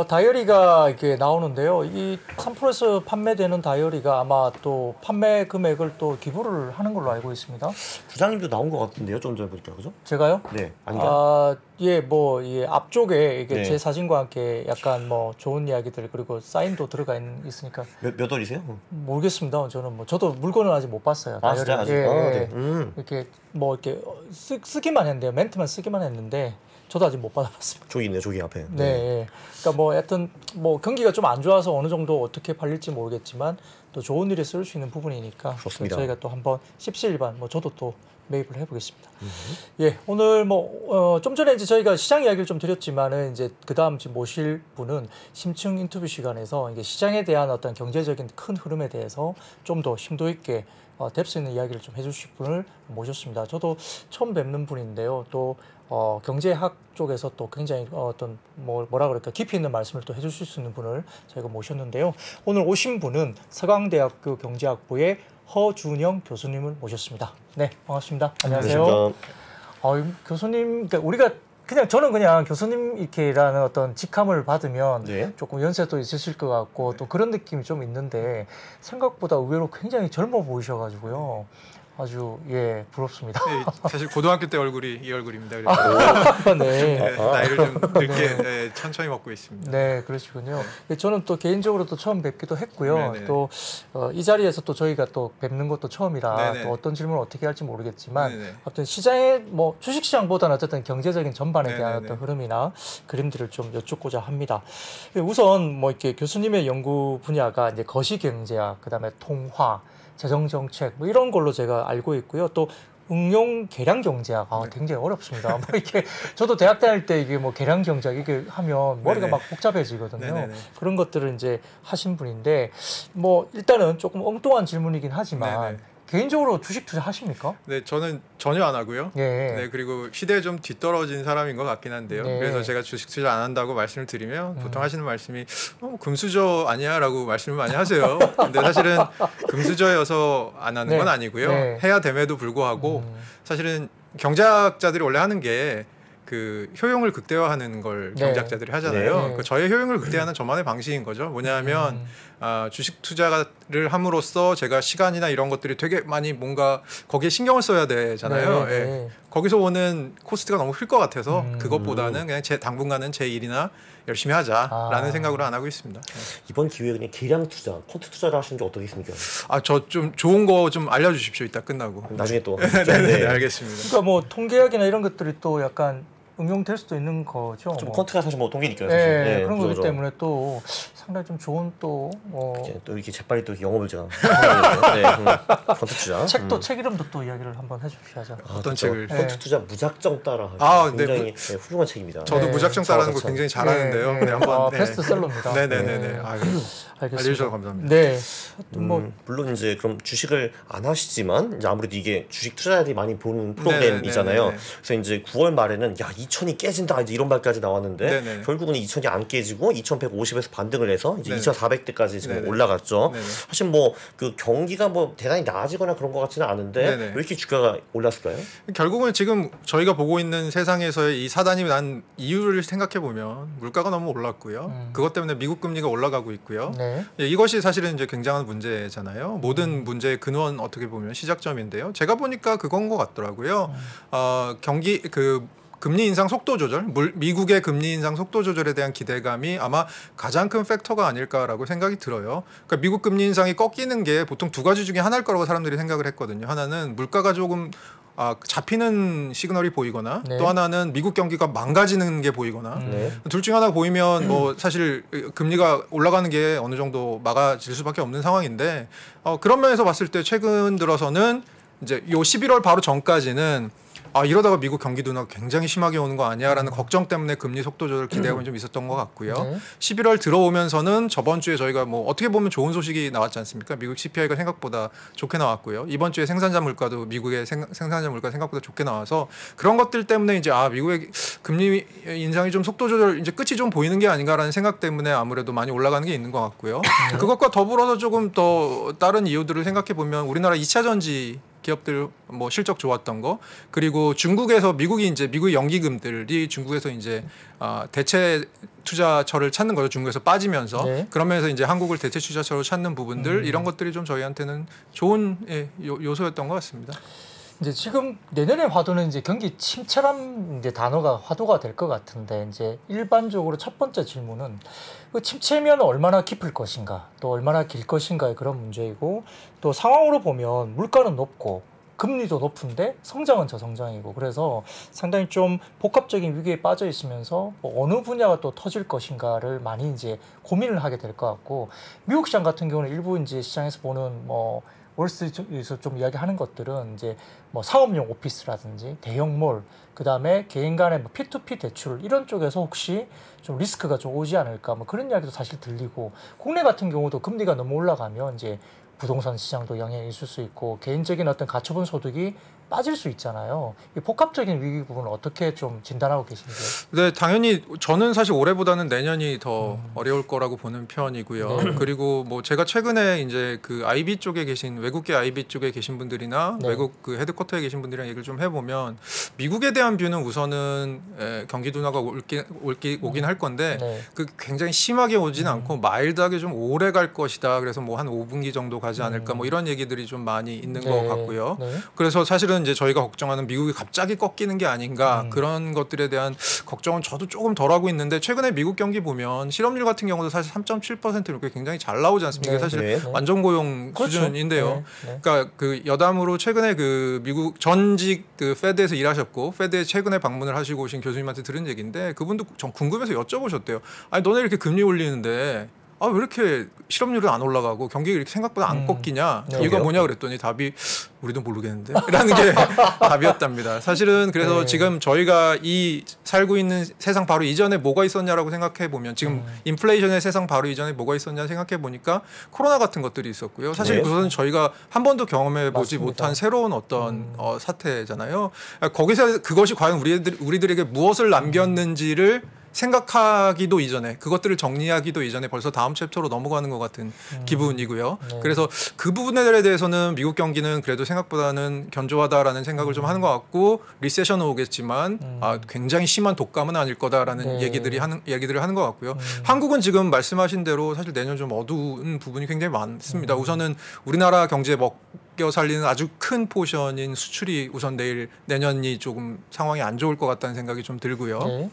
다이어리가 이렇게 나오는데요. 이 3프로에서 판매되는 다이어리가 아마 또 판매 금액을 또 기부를 하는 걸로 알고 있습니다. 부장님도 나온 것 같은데요, 좀 전에 보니까 그죠? 제가요? 네, 아닌가? 예, 뭐, 예, 앞쪽에 이게 네. 제 사진과 함께 약간 뭐 좋은 이야기들 그리고 사인도 들어가 있으니까 몇 월이세요? 모르겠습니다. 저는 뭐 저도 물건을 아직 못 봤어요. 아, 진짜 아직? 예, 예. 네. 이렇게 뭐 이렇게 쓰기만 했는데요. 멘트만 쓰기만 했는데 저도 아직 못 받아봤습니다. 저기 있네, 저기 앞에. 네. 예. 그러니까 뭐 하여튼 뭐 경기가 좀 안 좋아서 어느 정도 어떻게 팔릴지 모르겠지만 또 좋은 일에 쓸 수 있는 부분이니까 좋습니다. 저희가 또 한번 십시일반 뭐 저도 또 매입을 해보겠습니다. 예, 오늘 뭐 좀 전에 이제 저희가 시장 이야기를 좀 드렸지만은 이제 그 다음 지금 모실 분은 심층 인터뷰 시간에서 이게 시장에 대한 어떤 경제적인 큰 흐름에 대해서 좀 더 심도 있게 뎁스 있는 이야기를 좀 해주실 분을 모셨습니다. 저도 처음 뵙는 분인데요. 또 경제학 쪽에서 또 굉장히 어떤 뭐라 그럴까 깊이 있는 말씀을 또 해주실 수 있는 분을 저희가 모셨는데요. 오늘 오신 분은 서강대학교 경제학부의 허준영 교수님을 모셨습니다. 네, 반갑습니다. 안녕하세요. 교수님, 그러니까 우리가 저는 그냥 교수님 이렇게라는 어떤 직함을 받으면 네. 조금 연세도 있으실 것 같고 또 그런 느낌이 좀 있는데 생각보다 의외로 굉장히 젊어 보이셔가지고요. 아주 부럽습니다. 네, 사실 고등학교 때 얼굴이 이 얼굴입니다. 그래서 네. 나이를 좀 늦게 천천히 먹고 있습니다. 네, 그러시군요. 네. 저는 또 개인적으로 또 처음 뵙기도 했고요. 네네. 또 이 자리에서 또 저희가 또 뵙는 것도 처음이라 네네. 또 어떤 질문을 어떻게 할지 모르겠지만 네네. 어떤 시장의 뭐 주식시장보다는 어쨌든 경제적인 전반에 대한 네네네. 어떤 흐름이나 그림들을 좀 여쭙고자 합니다. 우선 뭐 이렇게 교수님의 연구 분야가 이제 거시경제학, 그다음에 통화, 재정정책 뭐 이런 걸로 제가 알고 있고요. 또 응용 계량 경제학 굉장히 어렵습니다. 뭐 이렇게 저도 대학 다닐 때 이게 뭐 계량 경제학 이게 하면 머리가 네네. 막 복잡해지거든요. 네네네. 그런 것들을 이제 하신 분인데 뭐 일단은 조금 엉뚱한 질문이긴 하지만 네네. 개인적으로 주식 투자 하십니까? 네, 저는 전혀 안 하고요. 예. 네, 그리고 시대에 좀 뒤떨어진 사람인 것 같긴 한데요. 네. 그래서 제가 주식 투자 안 한다고 말씀을 드리면 보통 하시는 말씀이 금수저 아니야라고 말씀을 많이 하세요. 근데 사실은 금수저여서 안 하는 네. 건 아니고요. 네. 해야 됨에도 불구하고 사실은 경제학자들이 원래 하는 게 그 효용을 극대화하는 걸 네. 경제학자들이 하잖아요. 네. 그 저의 효용을 극대화하는 저만의 방식인 거죠. 뭐냐면 주식 투자를 함으로써 제가 시간이나 이런 것들이 되게 많이 뭔가 거기에 신경을 써야 되잖아요. 네. 예. 거기서 오는 코스트가 너무 클 것 같아서 그것보다는 그냥 당분간은 제 일이나 열심히 하자라는 생각으로 안 하고 있습니다. 이번 기회에 그냥 계량 투자, 쿼트 투자를 하시는 게 어떻겠습니까? 저 좀 좋은 거 좀 알려주십시오. 이따 끝나고. 나중에 또. 네, 알겠습니다. 그러니까 뭐 통계학이나 이런 것들이 또 약간 응용될 수도 있는 거죠. 좀 뭐. 쿼트가 사실 뭐 통계니까요. 네, 사실. 네, 그런 거기 그죠. 때문에 또 상당히 좀 좋은 또 이제 또 이렇게 재빨리 또 영업을 제가 네, 쿼트 투자. 책 이름도 또 이야기를 한번 해주셔야죠. 어떤 그렇죠. 책을? 쿼트 투자 무작정 따라. 네. 굉장히 훌륭한 책입니다. 저도 네. 무작정 따라하는 거 그렇죠. 굉장히 잘하는데요. 네, 한번 베스트셀러입니다. 네네네네. 알겠습니다. 알려주셔서 감사합니다. 네. 물론 이제 그럼 주식을 안 하시지만 이제 아무래도 이게 주식 투자자들이 많이 보는 프로그램이잖아요. 네네네네. 그래서 이제 9월 말에는 야 2,000이 깨진다 이제 이런 말까지 나왔는데 네네. 결국은 2,000이 안 깨지고 2,150에서 반등을 해서 이제 네네. 2,400대까지 지금 네네. 올라갔죠. 네네. 사실 뭐 그 경기가 뭐 대단히 나아지거나 그런 것 같지는 않은데 네네. 왜 이렇게 주가가 올랐을까요? 결국은 지금 저희가 보고 있는 세상에서의 이 사단이 난 이유를 생각해 보면 물가가 너무 올랐고요. 그것 때문에 미국 금리가 올라가고 있고요. 네. 이것이 사실은 이제 굉장한 문제잖아요. 모든 문제의 근원 어떻게 보면 시작점인데요. 제가 보니까 그건 것 같더라고요. 금리 인상 속도 조절, 미국의 금리 인상 속도 조절에 대한 기대감이 아마 가장 큰 팩터가 아닐까라고 생각이 들어요. 그러니까 미국 금리 인상이 꺾이는 게 보통 두 가지 중에 하나일 거라고 사람들이 생각을 했거든요. 하나는 물가가 조금 잡히는 시그널이 보이거나 네. 또 하나는 미국 경기가 망가지는 게 보이거나 네. 둘 중에 하나 보이면 뭐 사실 금리가 올라가는 게 어느 정도 막아질 수밖에 없는 상황인데 그런 면에서 봤을 때 최근 들어서는 이제 요 11월 바로 전까지는 이러다가 미국 경기 둔화가 굉장히 심하게 오는 거 아니야라는 걱정 때문에 금리 속도 조절 기대감이 좀 있었던 것 같고요. 네. 11월 들어오면서는 저번 주에 저희가 뭐 어떻게 보면 좋은 소식이 나왔지 않습니까? 미국 CPI가 생각보다 좋게 나왔고요. 이번 주에 생산자 물가도 미국의 생산자 물가 생각보다 좋게 나와서 그런 것들 때문에 이제 미국의 금리 인상이 좀 속도 조절 이제 끝이 좀 보이는 게 아닌가라는 생각 때문에 아무래도 많이 올라가는 게 있는 것 같고요. 그것과 더불어서 조금 더 다른 이유들을 생각해 보면 우리나라 2차 전지 기업들 뭐 실적 좋았던 거, 그리고 중국에서 미국의 연기금들이 중국에서 이제 대체 투자처를 찾는 거죠. 중국에서 빠지면서 네. 그러면서 이제 한국을 대체 투자처로 찾는 부분들 이런 것들이 좀 저희한테는 좋은 요소였던 것 같습니다. 이제 지금 내년의 화두는 이제 경기 침체란 이제 단어가 화두가 될 것 같은데 이제 일반적으로 첫 번째 질문은 그 침체면 얼마나 깊을 것인가 또 얼마나 길 것인가의 그런 문제이고 또 상황으로 보면 물가는 높고 금리도 높은데 성장은 저성장이고 그래서 상당히 좀 복합적인 위기에 빠져 있으면서 뭐 어느 분야가 또 터질 것인가를 많이 이제 고민을 하게 될 것 같고 미국 시장 같은 경우는 일부 이제 시장에서 보는 뭐 월스트리트에서 좀 이야기하는 것들은 이제 뭐 상업용 오피스라든지 대형몰, 그 다음에 개인 간의 뭐 P2P 대출 이런 쪽에서 혹시 좀 리스크가 좀 오지 않을까 뭐 그런 이야기도 사실 들리고 국내 같은 경우도 금리가 너무 올라가면 이제 부동산 시장도 영향이 있을 수 있고 개인적인 어떤 가처분 소득이 빠질 수 있잖아요. 이 복합적인 위기 부분을 어떻게 좀 진단하고 계신지요? 네, 당연히 저는 사실 올해보다는 내년이 더 어려울 거라고 보는 편이고요. 네. 그리고 뭐 제가 최근에 이제 그 IB 쪽에 계신 외국계 IB 쪽에 계신 분들이나 네. 외국 그 헤드쿼터에 계신 분들이랑 얘기를 좀 해보면 미국에 대한 뷰는 우선은 경기 둔화가 오긴 할 건데 네. 그 굉장히 심하게 오진 않고 마일드하게 좀 오래 갈 것이다. 그래서 뭐 한 5분기 정도 가지 않을까 뭐 이런 얘기들이 좀 많이 있는 네. 것 같고요. 네. 그래서 사실은 이제 저희가 걱정하는 미국이 갑자기 꺾이는 게 아닌가 그런 것들에 대한 걱정은 저도 조금 덜 하고 있는데 최근에 미국 경기 보면 실업률 같은 경우도 사실 3.7% 이렇게 굉장히 잘 나오지 않습니까? 네. 이게 사실 네. 완전 고용 그렇죠. 수준인데요. 네. 네. 그러니까 그 여담으로 최근에 그 미국 전직 그 페드에서 일하셨고 페드에 최근에 방문을 하시고 오신 교수님한테 들은 얘기인데 그분도 전 궁금해서 여쭤보셨대요. 아니 너네 이렇게 금리 올리는데 왜 이렇게 실업률은 안 올라가고 경기가 이렇게 생각보다 안 꺾이냐? 네. 이유가 뭐냐 그랬더니 답이 우리도 모르겠는데 라는 게 답이었답니다. 사실은 그래서 네. 지금 저희가 이 살고 있는 세상 바로 이전에 뭐가 있었냐라고 생각해 보면 지금 인플레이션의 세상 바로 이전에 뭐가 있었냐 생각해 보니까 코로나 같은 것들이 있었고요. 사실 네. 그것은 저희가 한 번도 경험해 보지 맞습니다. 못한 새로운 어떤 사태잖아요. 거기서 그것이 과연 우리들에게 무엇을 남겼는지를 생각하기도 이전에 그것들을 정리하기도 이전에 벌써 다음 챕터로 넘어가는 것 같은 기분이고요. 네. 그래서 그 부분에 대해서는 미국 경기는 그래도 생각보다는 견조하다라는 생각을 좀 하는 것 같고 리세션은 오겠지만 굉장히 심한 독감은 아닐 거다라는 네. 얘기들을 하는 것 같고요. 한국은 지금 말씀하신 대로 사실 내년 좀 어두운 부분이 굉장히 많습니다. 우선은 우리나라 경제에 먹여 살리는 아주 큰 포션인 수출이 우선 내년이 조금 상황이 안 좋을 것 같다는 생각이 좀 들고요. 네.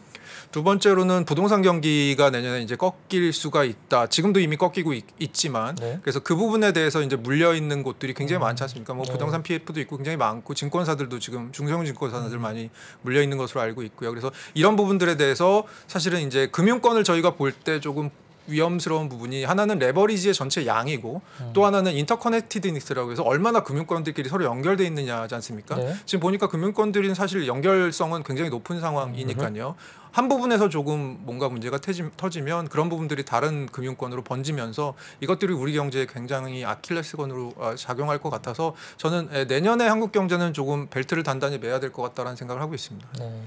두 번째로는 부동산 경기가 내년에 이제 꺾일 수가 있다. 지금도 이미 꺾이고 있지만 네. 그래서 그 부분에 대해서 이제 물려 있는 곳들이 굉장히 많지 않습니까? 뭐 네. 부동산 PF도 있고 굉장히 많고 증권사들도 지금 중소형 증권사들 많이 물려 있는 것으로 알고 있고요. 그래서 이런 부분들에 대해서 사실은 이제 금융권을 저희가 볼 때 조금 위험스러운 부분이 하나는 레버리지의 전체 양이고 또 하나는 인터커넥티드니스라고 해서 얼마나 금융권들끼리 서로 연결돼 있느냐지 않습니까? 네. 지금 보니까 금융권들은 사실 연결성은 굉장히 높은 상황이니까요. 한 부분에서 조금 뭔가 문제가 터지면 그런 부분들이 다른 금융권으로 번지면서 이것들이 우리 경제에 굉장히 아킬레스건으로 작용할 것 같아서 저는 내년에 한국 경제는 조금 벨트를 단단히 매야 될 것 같다라는 생각을 하고 있습니다. 네.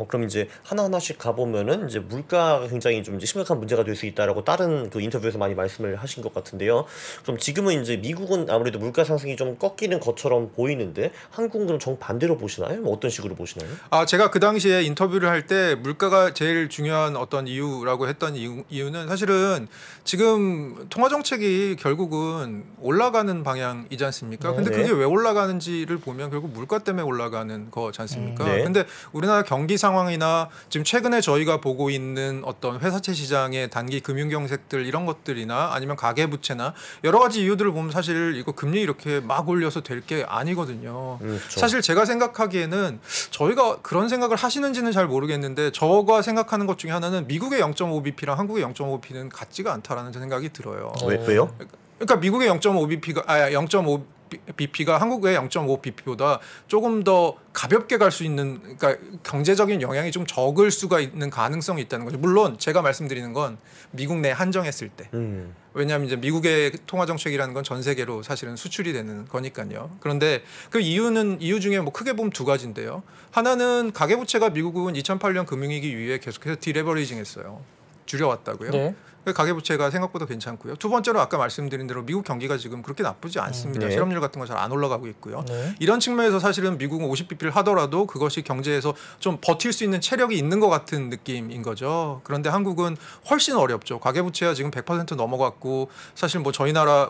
그럼 이제 하나하나씩 가보면은 이제 물가가 굉장히 좀 이제 심각한 문제가 될 수 있다라고 다른 그 인터뷰에서 많이 말씀을 하신 것 같은데요. 그럼 지금은 이제 미국은 아무래도 물가 상승이 좀 꺾이는 것처럼 보이는데 한국은 그럼 정반대로 보시나요? 뭐 어떤 식으로 보시나요? 제가 그 당시에 인터뷰를 할 때 물가가 제일 중요한 어떤 이유라고 했던 이유는 사실은 지금 통화 정책이 결국은 올라가는 방향이지 않습니까? 네. 근데 네. 그게 왜 올라가는지를 보면 결국 물가 때문에 올라가는 거지 않습니까? 네. 근데 우리나라 경기 상황이나 지금 최근에 저희가 보고 있는 어떤 회사채 시장의 단기 금융 경색들 이런 것들이나 아니면 가계 부채나 여러 가지 이유들을 보면 사실 이거 금리 이렇게 막 올려서 될 게 아니거든요. 그렇죠. 사실 제가 생각하기에는 저희가 그런 생각을 하시는지는 잘 모르겠는데 저가 생각하는 것 중에 하나는 미국의 0.5bp랑 한국의 0.5bp는 같지가 않다라는 생각이 들어요. 왜요? 그러니까 미국의 0.5bp가 한국의 0.5bp보다 조금 더 가볍게 갈 수 있는 그러니까 경제적인 영향이 좀 적을 수가 있는 가능성이 있다는 거죠. 물론 제가 말씀드리는 건 미국 내 한정했을 때. 왜냐하면 이제 미국의 통화 정책이라는 건 전 세계로 사실은 수출이 되는 거니까요. 그런데 그 이유 중에 뭐 크게 보면 두 가지인데요. 하나는 가계부채가 미국은 2008년 금융위기 이후에 계속해서 디레버리징했어요. 줄여왔다고요. 네. 가계부채가 생각보다 괜찮고요. 두 번째로 아까 말씀드린 대로 미국 경기가 지금 그렇게 나쁘지 않습니다. 네. 실업률 같은 거 잘 안 올라가고 있고요. 네. 이런 측면에서 사실은 미국은 50bp를 하더라도 그것이 경제에서 좀 버틸 수 있는 체력이 있는 것 같은 느낌인 거죠. 그런데 한국은 훨씬 어렵죠. 가계부채가 지금 100% 넘어갔고 사실 뭐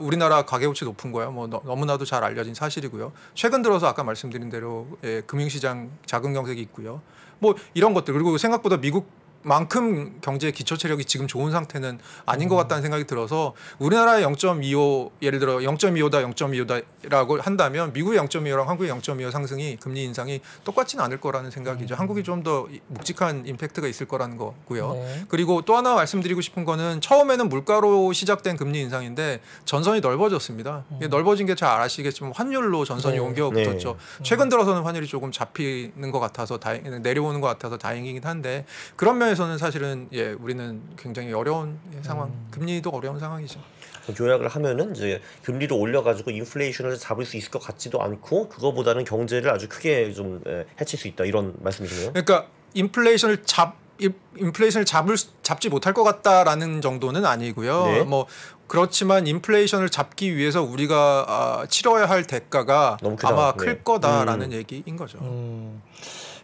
우리나라 가계부채 높은 거야. 뭐 너무나도 잘 알려진 사실이고요. 최근 들어서 아까 말씀드린 대로 금융시장 자금 경색이 있고요. 뭐 이런 것들 그리고 생각보다 미국만큼 경제 기초 체력이 지금 좋은 상태는 아닌 것 같다는 생각이 들어서 우리나라의 0.25 예를 들어 0.25다 0.25다라고 한다면 미국의 0.25랑 한국의 0.25 상승이 금리 인상이 똑같지는 않을 거라는 생각이죠. 한국이 좀 더 묵직한 임팩트가 있을 거라는 거고요. 네. 그리고 또 하나 말씀드리고 싶은 거는 처음에는 물가로 시작된 금리 인상인데 전선이 넓어졌습니다. 이게 넓어진 게 잘 아시겠지만 환율로 전선이 네. 옮겨 붙었죠. 최근 들어서는 환율이 조금 잡히는 것 같아서 내려오는 것 같아서 다행이긴 한데 그런 면에서는 사실은 우리는 굉장히 어려운 상황, 금리도 어려운 상황이죠. 요약을 하면은 이제 금리를 올려가지고 인플레이션을 잡을 수 있을 것 같지도 않고 그거보다는 경제를 아주 크게 좀 해칠 수 있다 이런 말씀이시네요. 그러니까 인플레이션을 잡지 못할 것 같다라는 정도는 아니고요. 네. 뭐 그렇지만 인플레이션을 잡기 위해서 우리가 치러야 할 대가가 너무 크다. 아마 네. 클 거다라는 얘기인 거죠.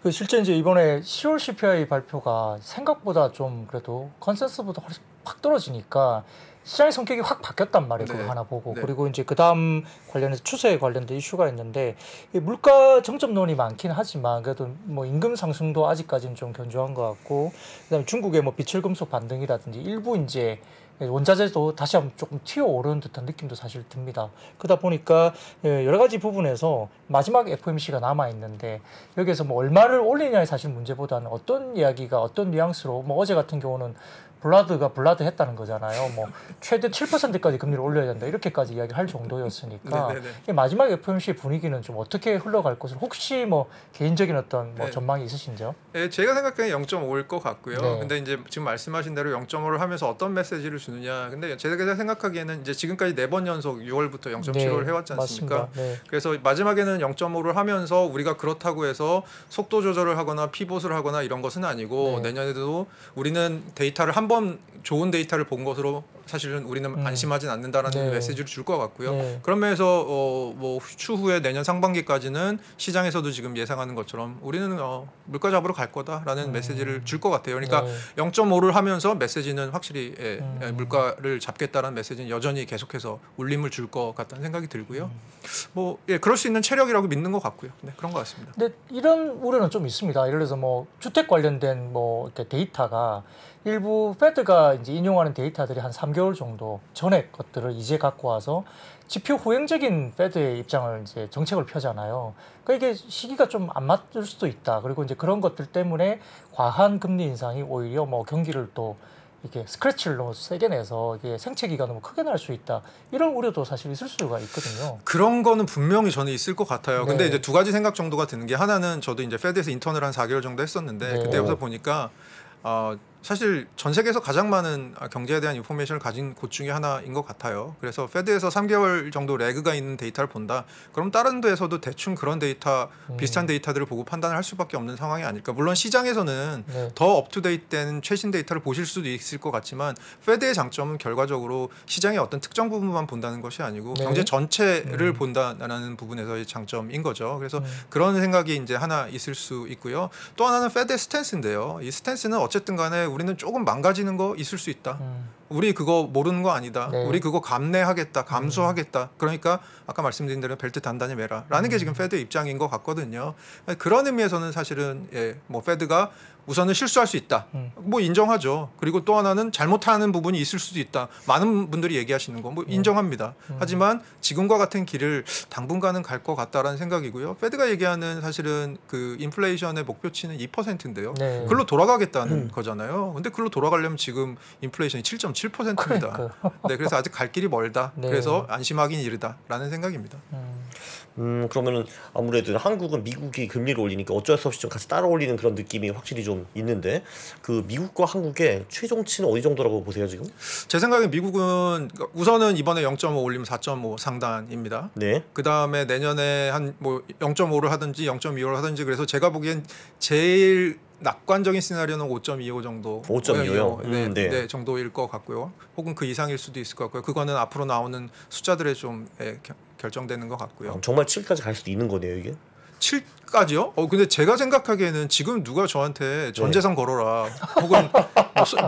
그 실제 이제 이번에 10월 CPI 발표가 생각보다 좀 그래도 컨센서스보다 훨씬 확 떨어지니까 시장의 성격이 확 바뀌었단 말이에요. 네. 그거 하나 보고. 네. 그리고 이제 그다음 관련해서 추세에 관련된 이슈가 있는데 이 물가 정점론이 많긴 하지만 그래도 뭐 임금 상승도 아직까지는 좀 견조한 것 같고 그다음에 중국의 뭐 비철금속 반등이라든지 일부 이제 원자재도 다시 한번 조금 튀어오르는 듯한 느낌도 사실 듭니다. 그러다 보니까 여러 가지 부분에서 마지막 FOMC가 남아있는데 여기에서 뭐 얼마를 올리냐의 사실 문제보다는 어떤 이야기가 어떤 뉘앙스로 뭐 어제 같은 경우는 블라드가 블라드 했다는 거잖아요. 뭐 최대 7%까지 금리를 올려야 된다 이렇게까지 이야기를 할 정도였으니까 이 마지막 FOMC 분위기는 좀 어떻게 흘러갈 것을 혹시 뭐 개인적인 어떤 뭐 전망이 있으신지요? 네, 제가 생각하기엔 0.5일 것 같고요. 네. 근데 이제 지금 말씀하신 대로 0.5를 하면서 어떤 메시지를 주느냐. 근데 제가 생각하기에는 이제 지금까지 4번 연속 6월부터 0.75를 해왔지 않습니까? 네. 그래서 마지막에는 0.5를 하면서 우리가 그렇다고 해서 속도 조절을 하거나 피봇을 하거나 이런 것은 아니고 내년에도 우리는 데이터를 한 번 좋은 데이터를 본 것으로 사실은 우리는 안심하진 않는다라는 메시지를 줄 것 같고요. 그런 면에서 뭐 추후에 내년 상반기까지는 시장에서도 지금 예상하는 것처럼 우리는 물가 잡으러 갈 거다라는 메시지를 줄 것 같아요. 그러니까 0.5를 하면서 메시지는 확실히 물가를 잡겠다라는 메시지는 여전히 계속해서 울림을 줄 것 같다는 생각이 들고요. 뭐 그럴 수 있는 체력이라고 믿는 것 같고요. 네, 그런 것 같습니다. 근데 이런 우려는 좀 있습니다. 예를 들어서 뭐 주택 관련된 뭐 이렇게 데이터가 일부 패드가 이제 인용하는 데이터들이 한 3개월 정도 전에 것들을 이제 갖고 와서 지표 후행적인 패드의 입장을 이제 정책을 펴잖아요. 그러니까 이게 시기가 좀 안 맞을 수도 있다. 그리고 이제 그런 것들 때문에 과한 금리 인상이 오히려 뭐 경기를 또 이렇게 스크래치를 너무 세게 내서 이게 생채기가 너무 크게 날 수 있다. 이런 우려도 사실 있을 수가 있거든요. 그런 거는 분명히 저는 있을 것 같아요. 근데 이제 두 가지 생각 정도가 드는 게 하나는 저도 이제 패드에서 인턴을 한 4개월 정도 했었는데 그때부터 보니까 사실 전 세계에서 가장 많은 경제에 대한 인포메이션을 가진 곳 중에 하나인 것 같아요. 그래서 패드에서 3개월 정도 레그가 있는 데이터를 본다. 그럼 다른 데에서도 대충 그런 데이터, 비슷한 데이터들을 보고 판단을 할 수밖에 없는 상황이 아닐까. 물론 시장에서는 더 업투데이트된 최신 데이터를 보실 수도 있을 것 같지만 패드의 장점은 결과적으로 시장의 어떤 특정 부분만 본다는 것이 아니고 경제 전체를 본다는 부분에서의 장점인 거죠. 그래서 그런 생각이 이제 하나 있을 수 있고요. 또 하나는 패드의 스탠스인데요. 이 스탠스는 어쨌든 간에 우리는 조금 망가지는 거 있을 수 있다. 우리 그거 모르는 거 아니다. 우리 그거 감내하겠다. 감수하겠다. 그러니까 아까 말씀드린 대로 벨트 단단히 매라. 라는 게 지금 패드의 입장인 것 같거든요. 그런 의미에서는 사실은 뭐 패드가 우선은 실수할 수 있다. 뭐 인정하죠. 그리고 또 하나는 잘못하는 부분이 있을 수도 있다. 많은 분들이 얘기하시는 거 뭐 인정합니다. 하지만 지금과 같은 길을 당분간은 갈 것 같다라는 생각이고요. 패드가 얘기하는 사실은 그 인플레이션의 목표치는 2%인데요. 그걸로 돌아가겠다는 거잖아요. 근데 그걸로 돌아가려면 지금 인플레이션이 7.7%입니다. 네, 그래서 아직 갈 길이 멀다. 그래서 안심하긴 이르다라는 생각입니다. 그러면은 아무래도 한국은 미국이 금리를 올리니까 어쩔 수 없이 좀 같이 따라 올리는 그런 느낌이 확실히 좀 있는데 그 미국과 한국의 최종치는 어디 정도라고 보세요 지금? 제 생각에 미국은 우선은 이번에 0.5 올리면 4.5 상단입니다. 네. 그 다음에 내년에 한 뭐 0.5를 하든지 0.25를 하든지 그래서 제가 보기엔 제일 낙관적인 시나리오는 5.25 정도. 5.25 요? 네, 네. 네, 정도일 것 같고요. 혹은 그 이상일 수도 있을 것 같고요. 그거는 앞으로 나오는 숫자들에 좀 결정되는 것 같고요. 정말 7까지 갈 수도 있는 거네요, 이게. 7까지요? 근데 제가 생각하기에는 지금 누가 저한테 전재산 걸어라 혹은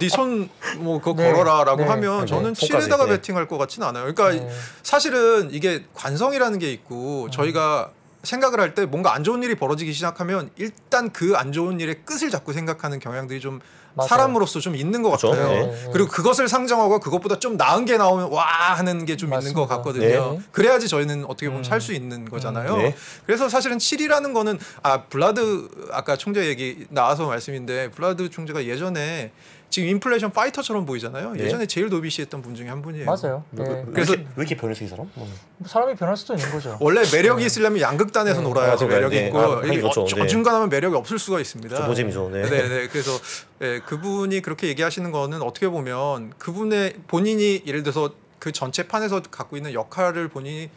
네 손 뭐 그거 네. 걸어라라고 네. 하면 네. 저는 손까지. 7에다가 네. 베팅할 것 같지는 않아요. 그러니까 네. 사실은 이게 관성이라는 게 있고 저희가 생각을 할 때 뭔가 안 좋은 일이 벌어지기 시작하면 일단 그 안 좋은 일의 끝을 자꾸 생각하는 경향들이 좀 맞아요. 사람으로서 좀 있는 것 그렇죠. 같아요. 네. 그리고 그것을 상정하고 그것보다 좀 나은 게 나오면 와 하는 게 좀 있는 맞습니다. 것 같거든요. 네. 그래야지 저희는 어떻게 보면 살 수 있는 거잖아요. 네. 그래서 사실은 7이라는 거는 블라드 아까 총재 얘기 나와서 말씀인데 블라드 총재가 예전에 지금 인플레이션 파이터처럼 보이잖아요. 네. 예전에 제일 노비시 했던 분 중에 한 분이에요. 맞아요. 네. 그래서 왜 이렇게 변했어, 이 사람? 사람이 변할 수도 있는 거죠. 원래 매력이 있으려면 양극단에서 놀아야지 맞아요. 매력이 네. 있고 하긴 이게 그렇죠. 네. 어중간하면 매력이 없을 수가 있습니다. 조보잼이죠. 네. 네. 그래서 그분이 그렇게 얘기하시는 거는 어떻게 보면 그분의 본인이 예를 들어서 그 전체 판에서 갖고 있는 역할을 본인이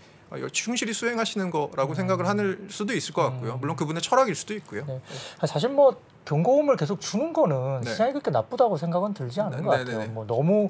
충실히 수행하시는 거라고 생각을 할 수도 있을 것 같고요. 물론 그분의 철학일 수도 있고요. 네. 사실 뭐 경고음을 계속 주는 거는 네. 시장이 그렇게 나쁘다고 생각은 들지 않은 것 네, 같아요. 네, 네. 뭐 너무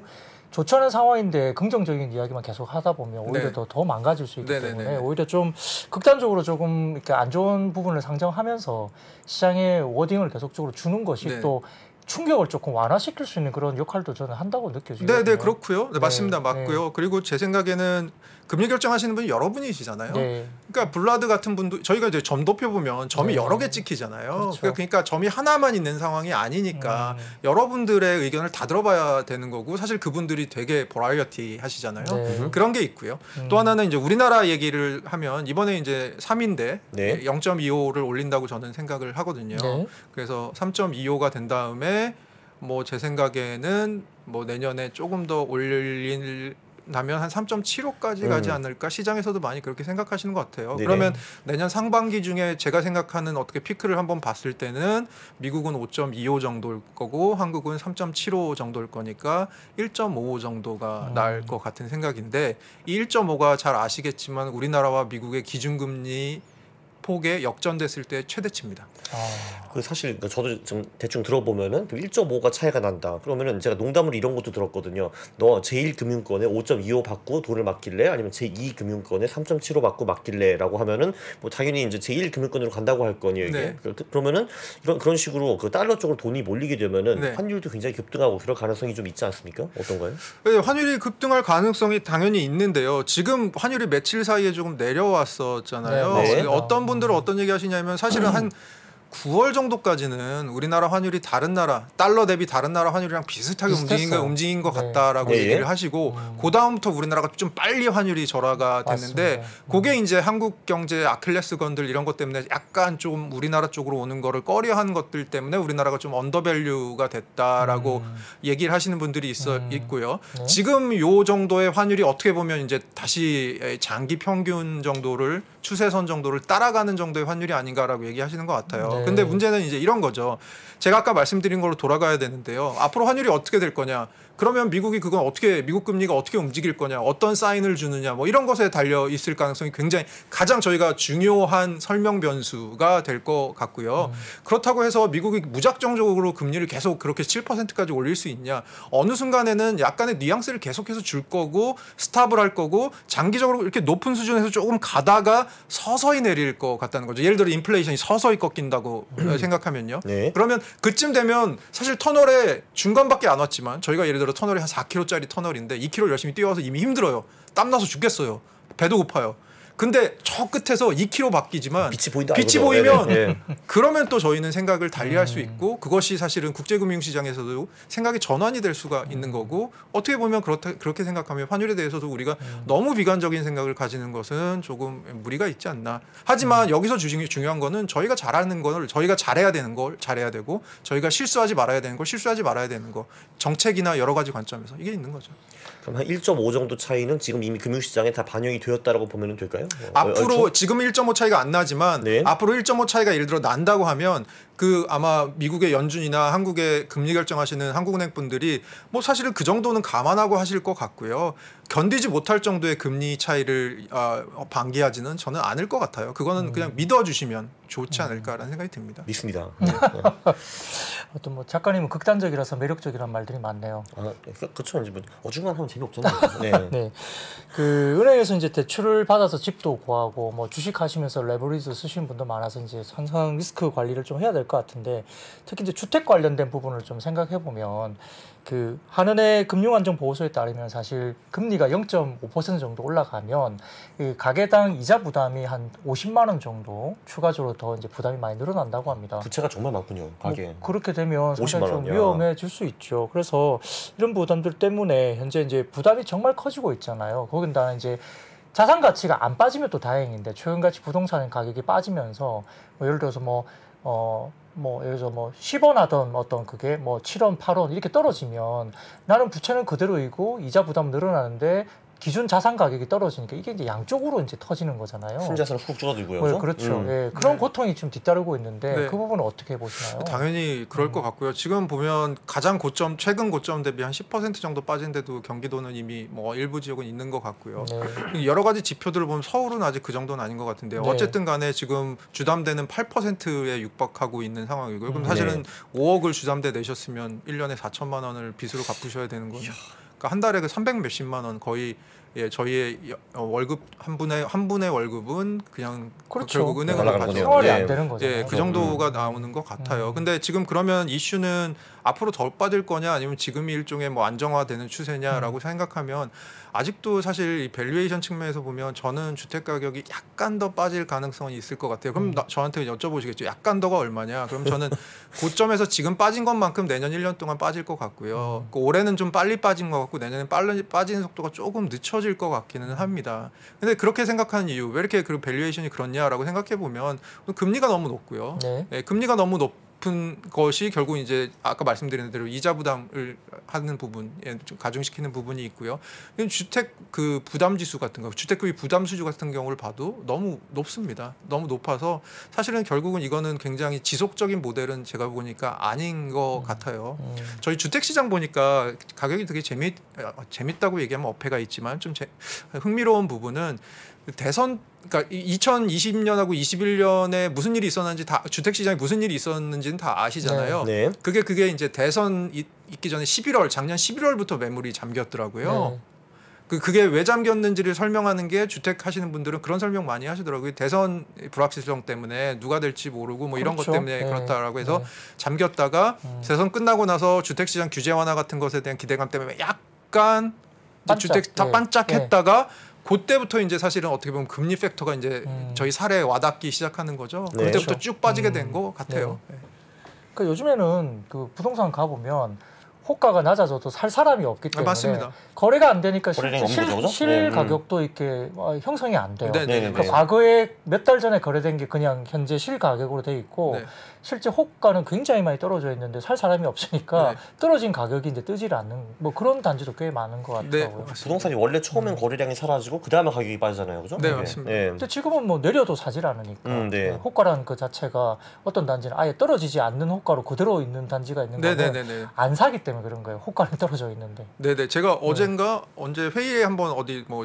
좋지 않은 상황인데 긍정적인 이야기만 계속 하다 보면 오히려 네. 더 망가질 수 있기 네, 네, 때문에 네. 오히려 좀 극단적으로 조금 이렇게 안 좋은 부분을 상정하면서 시장의 워딩을 계속적으로 주는 것이 네. 또 충격을 조금 완화시킬 수 있는 그런 역할도 저는 한다고 느껴지거든요. 네, 그렇고요. 네, 맞습니다. 네, 맞고요. 그리고 제 생각에는 금리 결정하시는 분이 여러분이시잖아요. 네. 그러니까 블라드 같은 분도 저희가 이제 점 높여 보면 점이 네. 여러 개 찍히잖아요. 그렇죠. 그러니까 점이 하나만 있는 상황이 아니니까 여러분들의 의견을 다 들어봐야 되는 거고 사실 그분들이 되게 버라이어티 하시잖아요. 네. 그런 게 있고요. 또 하나는 이제 우리나라 얘기를 하면 이번에 이제 3인데 네. 0.25를 올린다고 저는 생각을 하거든요. 네. 그래서 3.25가 된 다음에 뭐 제 생각에는 뭐 내년에 조금 더 올리려면 한 3.75까지 가지 않을까 시장에서도 많이 그렇게 생각하시는 것 같아요. 네네. 그러면 내년 상반기 중에 제가 생각하는 어떻게 피크를 한번 봤을 때는 미국은 5.25 정도일 거고 한국은 3.75 정도일 거니까 1.55 정도가 나을 것 같은 생각인데 이 1.5가 잘 아시겠지만 우리나라와 미국의 기준금리 폭에 역전됐을 때 최대치입니다. 그 사실 저도 좀 대충 들어보면은 1.5가 차이가 난다. 그러면은 제가 농담으로 이런 것도 들었거든요. 너 제1금융권에 5.25 받고 돈을 맡길래? 아니면 제2금융권에 3.75 받고 맡길래?라고 하면은 뭐 당연히 이제 제1금융권으로 간다고 할 거니요. 이게 네. 그러면은 그런 식으로 그 달러 쪽으로 돈이 몰리게 되면은 네. 환율도 굉장히 급등하고 그럴 가능성이 좀 있지 않습니까? 어떤가요? 네, 환율이 급등할 가능성이 당연히 있는데요. 지금 환율이 며칠 사이에 조금 내려왔었잖아요. 네. 근데 어떤 분들은 어떤 얘기 하시냐면 사실은 한 9월 정도까지는 우리나라 환율이 다른 나라 달러 대비 다른 나라 환율이랑 비슷하게 비슷했어요. 움직인 것 네. 같다라고 네. 얘기를 하시고 그 다음부터 우리나라가 좀 빨리 환율이 절하가 됐는데 맞습니다. 그게 이제 한국 경제 아킬레스건들 이런 것 때문에 약간 좀 우리나라 쪽으로 오는 거를 꺼려하는 것들 때문에 우리나라가 좀 언더밸류가 됐다라고 얘기를 하시는 분들이 있고요. 네. 지금 요 정도의 환율이 어떻게 보면 이제 다시 장기 평균 정도를 추세선 정도를 따라가는 정도의 환율이 아닌가라고 얘기하시는 것 같아요. 네. 근데 문제는 이제 이런 거죠. 제가 아까 말씀드린 걸로 돌아가야 되는데요. 앞으로 환율이 어떻게 될 거냐? 그러면 미국이 그건 어떻게 미국 금리가 어떻게 움직일 거냐? 어떤 사인을 주느냐? 뭐 이런 것에 달려 있을 가능성이 굉장히 가장 저희가 중요한 설명 변수가 될 것 같고요. 그렇다고 해서 미국이 무작정적으로 금리를 계속 그렇게 7%까지 올릴 수 있냐? 어느 순간에는 약간의 뉘앙스를 계속해서 줄 거고 스탑을 할 거고 장기적으로 이렇게 높은 수준에서 조금 가다가 서서히 내릴 것 같다는 거죠. 예를 들어 인플레이션이 서서히 꺾인다고 생각하면요. 네. 그러면 그쯤 되면 사실 터널에 중간밖에 안 왔지만 저희가 예를 들어 터널이 한 4km짜리 터널인데 2km 열심히 뛰어와서 이미 힘들어요. 땀나서 죽겠어요. 배도 고파요. 근데 저 끝에서 2km 바뀌지만 빛이 보인다. 빛이 이거죠. 보이면 네네. 그러면 또 저희는 생각을 달리할 수 있고 그것이 사실은 국제금융시장에서도 생각이 전환이 될 수가 있는 거고 어떻게 보면 그렇게 생각하면 환율에 대해서도 우리가 너무 비관적인 생각을 가지는 것은 조금 무리가 있지 않나. 하지만 여기서 중요한 거는 저희가 잘하는 걸 저희가 잘해야 되는 걸 잘해야 되고 저희가 실수하지 말아야 되는 걸 실수하지 말아야 되는 거 정책이나 여러 가지 관점에서 이게 있는 거죠. 그럼 한 1.5 정도 차이는 지금 이미 금융시장에 다 반영이 되었다라고 보면 될까요? 앞으로 얼추? 지금 1.5 차이가 안 나지만 네. 앞으로 1.5 차이가 예를 들어 난다고 하면 그 아마 미국의 연준이나 한국의 금리 결정하시는 한국은행 분들이 뭐 사실은 그 정도는 감안하고 하실 것 같고요. 견디지 못할 정도의 금리 차이를 방기하지는 저는 않을 것 같아요. 그거는 그냥 믿어주시면 좋지 않을까라는 생각이 듭니다. 믿습니다. 어떤 뭐 작가님은 극단적이라서 매력적이란 말들이 많네요. 그렇죠. 이제 뭐 어중간하면 재미없잖아요. 네. 네. 그 은행에서 이제 대출을 받아서 집도 구하고 뭐 주식 하시면서 레버리지 쓰시는 분도 많아서 이제 항상 리스크 관리를 좀 해야 될 것 같은데 특히 이제 주택 관련된 부분을 좀 생각해 보면 그 한은의 금융안정보호소에 따르면 사실 금리가 0.5% 정도 올라가면 이 가계당 이자 부담이 한 50만 원 정도 추가적으로 더 이제 부담이 많이 늘어난다고 합니다. 부채가 정말 많군요. 가게. 뭐 그렇게 되면 상당히 50만 좀 원이요. 위험해질 수 있죠. 그래서 이런 부담들 때문에 현재 이제 부담이 정말 커지고 있잖아요. 거기다 이제 자산 가치가 안 빠지면 또 다행인데 최근 같이 부동산 가격이 빠지면서 뭐 예를 들어서 예를 들어서 10원 하던 어떤 그게 뭐 7원, 8원 이렇게 떨어지면 나는 부채는 그대로이고 이자 부담 늘어나는데 기준 자산 가격이 떨어지니까 이게 이제 양쪽으로 이제 터지는 거잖아요. 순자산은 훅 줄어들고요. 그렇죠. 예, 그런 네. 고통이 좀 뒤따르고 있는데 네. 그 부분은 어떻게 보시나요? 당연히 그럴 것 같고요. 지금 보면 가장 고점, 최근 고점 대비 한 10% 정도 빠진데도 경기도는 이미 뭐 일부 지역은 있는 것 같고요. 네. 여러 가지 지표들을 보면 서울은 아직 그 정도는 아닌 것 같은데요. 네. 어쨌든 간에 지금 주담대는 8%에 육박하고 있는 상황이고요. 그럼 네. 사실은 5억을 주담대 내셨으면 1년에 4천만 원을 빚으로 갚으셔야 되는 거예요. 그러니까 한 달에 그 300 몇십만 원 거의 저희의 월급 한 분의 월급은 그냥 그렇죠. 결국 은행으로 날아가는 가죠. 거네요. 생활이 네. 안 되는 거잖아요. 예, 그 정도가 나오는 것 같아요. 근데 지금 그러면 이슈는 앞으로 더 빠질 거냐 아니면 지금이 일종의 뭐 안정화되는 추세냐라고 생각하면 아직도 사실 이 밸류에이션 측면에서 보면 저는 주택 가격이 약간 더 빠질 가능성이 있을 것 같아요. 그럼 저한테 여쭤보시겠죠. 약간 더가 얼마냐? 그럼 저는 고점에서 지금 빠진 것만큼 내년 1년 동안 빠질 것 같고요. 그 올해는 좀 빨리 빠진 것 같고 내년에 빨리 빠지는 속도가 조금 늦춰질 것 같기는 합니다. 근데 그렇게 생각하는 이유 왜 이렇게 그 밸류에이션이 그렇냐라고 생각해 보면 금리가 너무 높고요. 네. 예, 금리가 너무 높은 것이 결국 이제 아까 말씀드린 대로 이자 부담을 하는 부분, 좀 가중시키는 부분이 있고요. 주택 그 부담 지수 같은 거, 주택급이 부담 수준 같은 경우를 봐도 너무 높습니다. 너무 높아서 사실은 결국은 이거는 굉장히 지속적인 모델은 제가 보니까 아닌 것 같아요. 저희 주택 시장 보니까 가격이 되게 재밌다고 얘기하면 어폐가 있지만 좀 흥미로운 부분은 대선 그러니까 2020년하고 21년에 무슨 일이 있었는지 다 주택 시장에 무슨 일이 있었는지는 다 아시잖아요. 네. 그게 이제 대선 있기 전에 작년 11월부터 매물이 잠겼더라고요. 네. 그게 왜 잠겼는지를 설명하는 게 주택 하시는 분들은 그런 설명 많이 하시더라고요. 대선 불확실성 때문에 누가 될지 모르고 뭐 이런 것 그렇죠. 때문에 네. 그렇다라고 해서 네. 잠겼다가 대선 끝나고 나서 주택 시장 규제 완화 같은 것에 대한 기대감 때문에 약간 반짝, 주택 다 네. 반짝했다가 그때부터 이제 사실은 어떻게 보면 금리 팩터가 이제 저희 사례에 와닿기 시작하는 거죠. 네. 그때부터 그렇죠. 쭉 빠지게 된 것 같아요. 네. 그러니까 요즘에는 그 부동산 가보면 호가가 낮아져도 살 사람이 없기 때문에 맞습니다. 거래가 안 되니까 거래량이 실제 없는 거죠? 실 네. 가격도 이렇게 형성이 안 돼요. 네, 네, 네. 그러니까 과거에 몇 달 전에 거래된 게 그냥 현재 실 가격으로 돼 있고 네. 실제 호가는 굉장히 많이 떨어져 있는데 살 사람이 없으니까 네. 떨어진 가격이 이제 뜨질 않는 뭐 그런 단지도 꽤 많은 것 네, 같더라고요. 맞습니다. 부동산이 원래 처음엔 거래량이 사라지고 그 다음에 가격이 빠지잖아요, 그죠? 네, 맞습니다. 네. 근데 지금은 뭐 내려도 사질 않으니까 네. 호가라는 그 자체가 어떤 단지는 아예 떨어지지 않는 호가로 그대로 있는 단지가 있는 거는 네네네네. 안 사기 때문에 그런 거예요. 호가는 떨어져 있는데. 네네. 제가 언제 회의에 한번 어디 뭐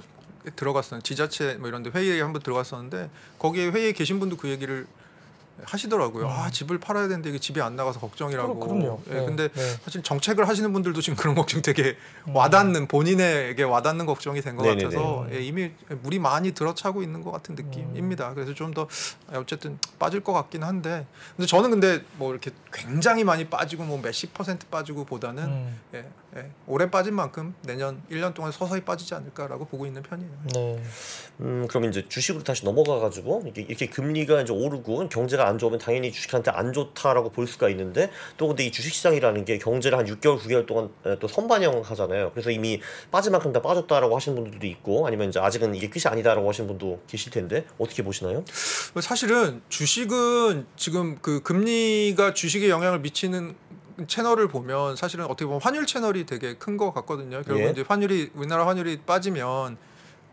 들어갔었는데 지자체 뭐 이런데 회의에 한번 들어갔었는데 거기에 회의에 계신 분도 그 얘기를 하시더라고요. 집을 팔아야 되는데 이게 집이 안 나가서 걱정이라고. 그럼요. 예, 네, 근데 네. 사실 정책을 하시는 분들도 지금 그런 걱정 되게 와닿는 본인에게 와닿는 걱정이 된 것 네네네. 같아서 이미 물이 많이 들어차고 있는 것 같은 느낌입니다. 그래서 좀 더 어쨌든 빠질 것 같긴 한데, 근데 저는 근데 뭐 이렇게 굉장히 많이 빠지고 뭐 몇십 % 빠지고 보다는 올해 빠진 만큼 내년 1년 동안 서서히 빠지지 않을까라고 보고 있는 편이에요. 네. 그럼 이제 주식으로 다시 넘어가가지고 이렇게 금리가 이제 오르고 경제가 안 좋으면 당연히 주식한테 안 좋다라고 볼 수가 있는데 또 근데 이 주식시장이라는 게 경제를 한 6개월, 9개월 동안 또 선반영하잖아요. 그래서 이미 빠진 만큼 다 빠졌다라고 하시는 분들도 있고 아니면 이제 아직은 이게 끝이 아니다라고 하시는 분도 계실 텐데 어떻게 보시나요? 사실은 주식은 지금 그 금리가 주식에 영향을 미치는 채널을 보면 사실은 어떻게 보면 환율 채널이 되게 큰 것 같거든요. 결국 예. 이제 우리나라 환율이 빠지면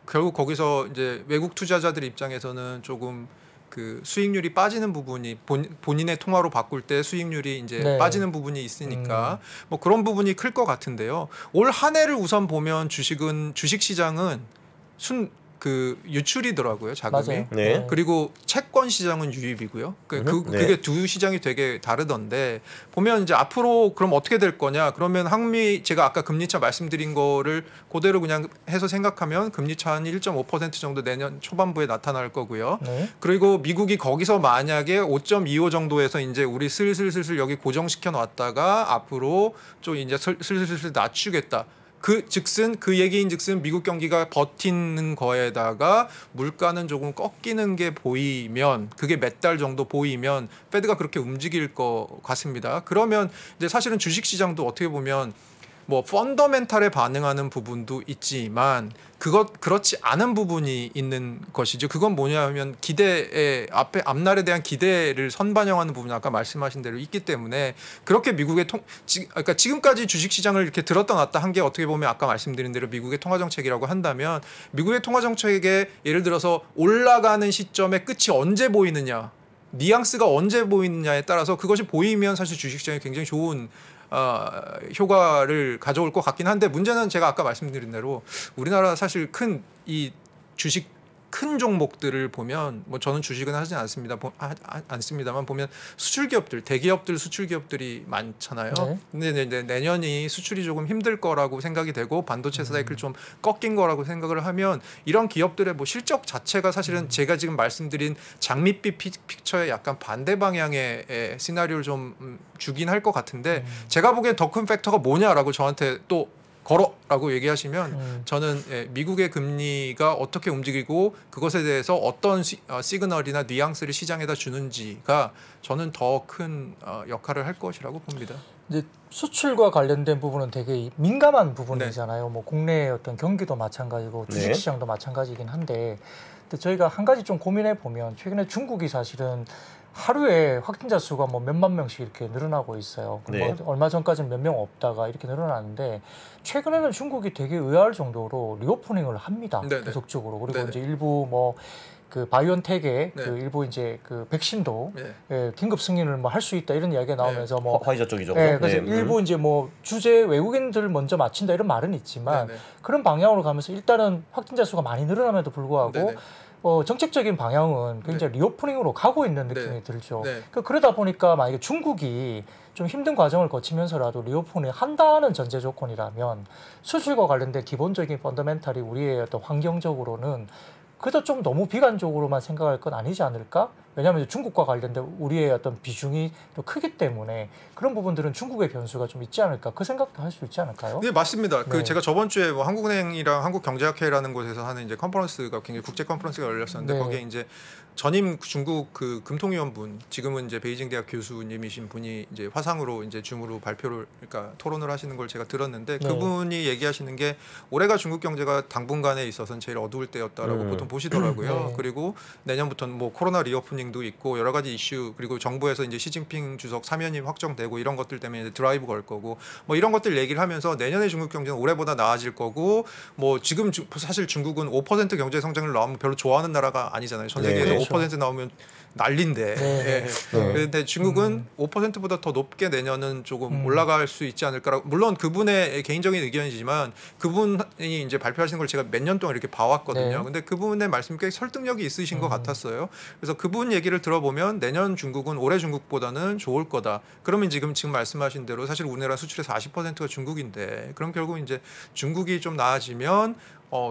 결국 거기서 이제 외국 투자자들 입장에서는 조금 그 수익률이 빠지는 부분이 본인의 통화로 바꿀 때 수익률이 이제 네. 빠지는 부분이 있으니까 뭐 그런 부분이 클 것 같은데요. 올 한 해를 우선 보면 주식 시장은 그 유출이더라고요, 자금이. 맞아요. 네. 그리고 채권 시장은 유입이고요. 그게 두 시장이 되게 다르던데 보면 이제 앞으로 그럼 어떻게 될 거냐? 그러면 제가 아까 금리차 말씀드린 거를 그대로 그냥 해서 생각하면 금리차 한 1.5% 정도 내년 초반부에 나타날 거고요. 네. 그리고 미국이 거기서 만약에 5.25 정도에서 이제 우리 슬슬 여기 고정시켜 놨다가 앞으로 좀 이제 슬슬 낮추겠다. 그 얘기인즉슨 미국 경기가 버티는 거에다가 물가는 조금 꺾이는 게 보이면 그게 몇 달 정도 보이면 페드가 그렇게 움직일 것 같습니다. 그러면 이제 사실은 주식 시장도 어떻게 보면 뭐 펀더멘탈에 반응하는 부분도 있지만 그렇지 않은 부분이 있는 것이죠. 그건 뭐냐면 앞날에 대한 기대를 선반영하는 부분이 아까 말씀하신 대로 있기 때문에 그렇게 미국의 그러니까 지금까지 주식 시장을 이렇게 들었다 놨다 한 게 어떻게 보면 아까 말씀드린 대로 미국의 통화 정책이라고 한다면 미국의 통화 정책에 예를 들어서 올라가는 시점의 끝이 언제 보이느냐, 뉘앙스가 언제 보이느냐에 따라서 그것이 보이면 사실 주식 시장이 굉장히 좋은 효과를 가져올 것 같긴 한데 문제는 제가 아까 말씀드린 대로 우리나라 사실 주식 큰 종목들을 보면 뭐 저는 주식은 하지 않습니다만 보면 수출기업들 대기업들 수출기업들이 많잖아요. 네. 근데 내년이 수출이 조금 힘들 거라고 생각이 되고 반도체 사이클 좀 꺾인 거라고 생각을 하면 이런 기업들의 뭐 실적 자체가 사실은 제가 지금 말씀드린 장밋빛 픽처의 약간 반대 방향의 시나리오를 좀 주긴 할 것 같은데 제가 보기엔 더 큰 팩터가 뭐냐라고 저한테 또 걸어라고 얘기하시면 저는 미국의 금리가 어떻게 움직이고 그것에 대해서 어떤 시그널이나 뉘앙스를 시장에다 주는지가 저는 더 큰 역할을 할 것이라고 봅니다. 이제 수출과 관련된 부분은 되게 민감한 부분이잖아요. 뭐 국내의 어떤 경기도 마찬가지고 주식시장도 마찬가지긴 한데 근데 저희가 한 가지 좀 고민해 보면 최근에 중국이 사실은 하루에 확진자 수가 뭐 몇만 명씩 이렇게 늘어나고 있어요. 네. 뭐 얼마 전까지는 몇 명 없다가 이렇게 늘어나는데 최근에는 중국이 되게 의아할 정도로 리오프닝을 합니다. 네네. 계속적으로. 그리고 네네. 이제 일부 뭐 그 바이온텍의 네. 그 일부 이제 그 백신도 네. 예, 긴급 승인을 뭐 할 수 있다 이런 이야기가 나오면서 뭐 화이자 쪽이죠. 예, 그래서 네. 일부 이제 뭐 주제 외국인들을 먼저 맞춘다 이런 말은 있지만 네네. 그런 방향으로 가면서 일단은 확진자 수가 많이 늘어남에도 불구하고 네네. 정책적인 방향은 굉장히 리오프닝으로 가고 있는 느낌이 네. 들죠. 네. 그러다 보니까 만약에 중국이 좀 힘든 과정을 거치면서라도 리오프닝 한다는 전제 조건이라면 수출과 관련된 기본적인 펀더멘탈이 우리의 어떤 환경적으로는 그래도 좀 너무 비관적으로만 생각할 건 아니지 않을까? 왜냐하면 중국과 관련된 우리의 어떤 비중이 또 크기 때문에 그런 부분들은 중국의 변수가 좀 있지 않을까? 그 생각도 할 수 있지 않을까요? 네, 맞습니다. 네. 제가 저번 주에 뭐 한국은행이랑 한국경제학회라는 곳에서 하는 이제 컨퍼런스가 굉장히 국제 컨퍼런스가 열렸었는데 네. 거기에 이제 전임 중국 그 금통위원분 지금은 이제 베이징 대학 교수님이신 분이 이제 화상으로 이제 줌으로 그러니까 토론을 하시는 걸 제가 들었는데 네. 그분이 얘기하시는 게 올해가 중국 경제가 당분간에 있어서는 제일 어두울 때였다라고 보통 보시더라고요. 네. 그리고 내년부터는 뭐 코로나 리오프닝도 있고 여러 가지 이슈 그리고 정부에서 이제 시진핑 주석 사면임 확정되고 이런 것들 때문에 이제 드라이브 걸 거고 뭐 이런 것들 얘기를 하면서 내년에 중국 경제는 올해보다 나아질 거고 뭐 지금 사실 중국은 5% 경제 성장을 나오면 별로 좋아하는 나라가 아니잖아요. 전 세계에서 네. 5% 나오면 난리인데. 네. 그런데 중국은 5%보다 더 높게 내년은 조금 올라갈 수 있지 않을까라고. 물론 그분의 개인적인 의견이지만 그분이 이제 발표하시는 걸 제가 몇 년 동안 이렇게 봐왔거든요. 네. 근데 그분의 말씀이 꽤 설득력이 있으신 것 같았어요. 그래서 그분 얘기를 들어보면 내년 중국은 올해 중국보다는 좋을 거다. 그러면 지금 말씀하신 대로 사실 우리나라 수출의 40%가 중국인데 그럼 결국 이제 중국이 좀 나아지면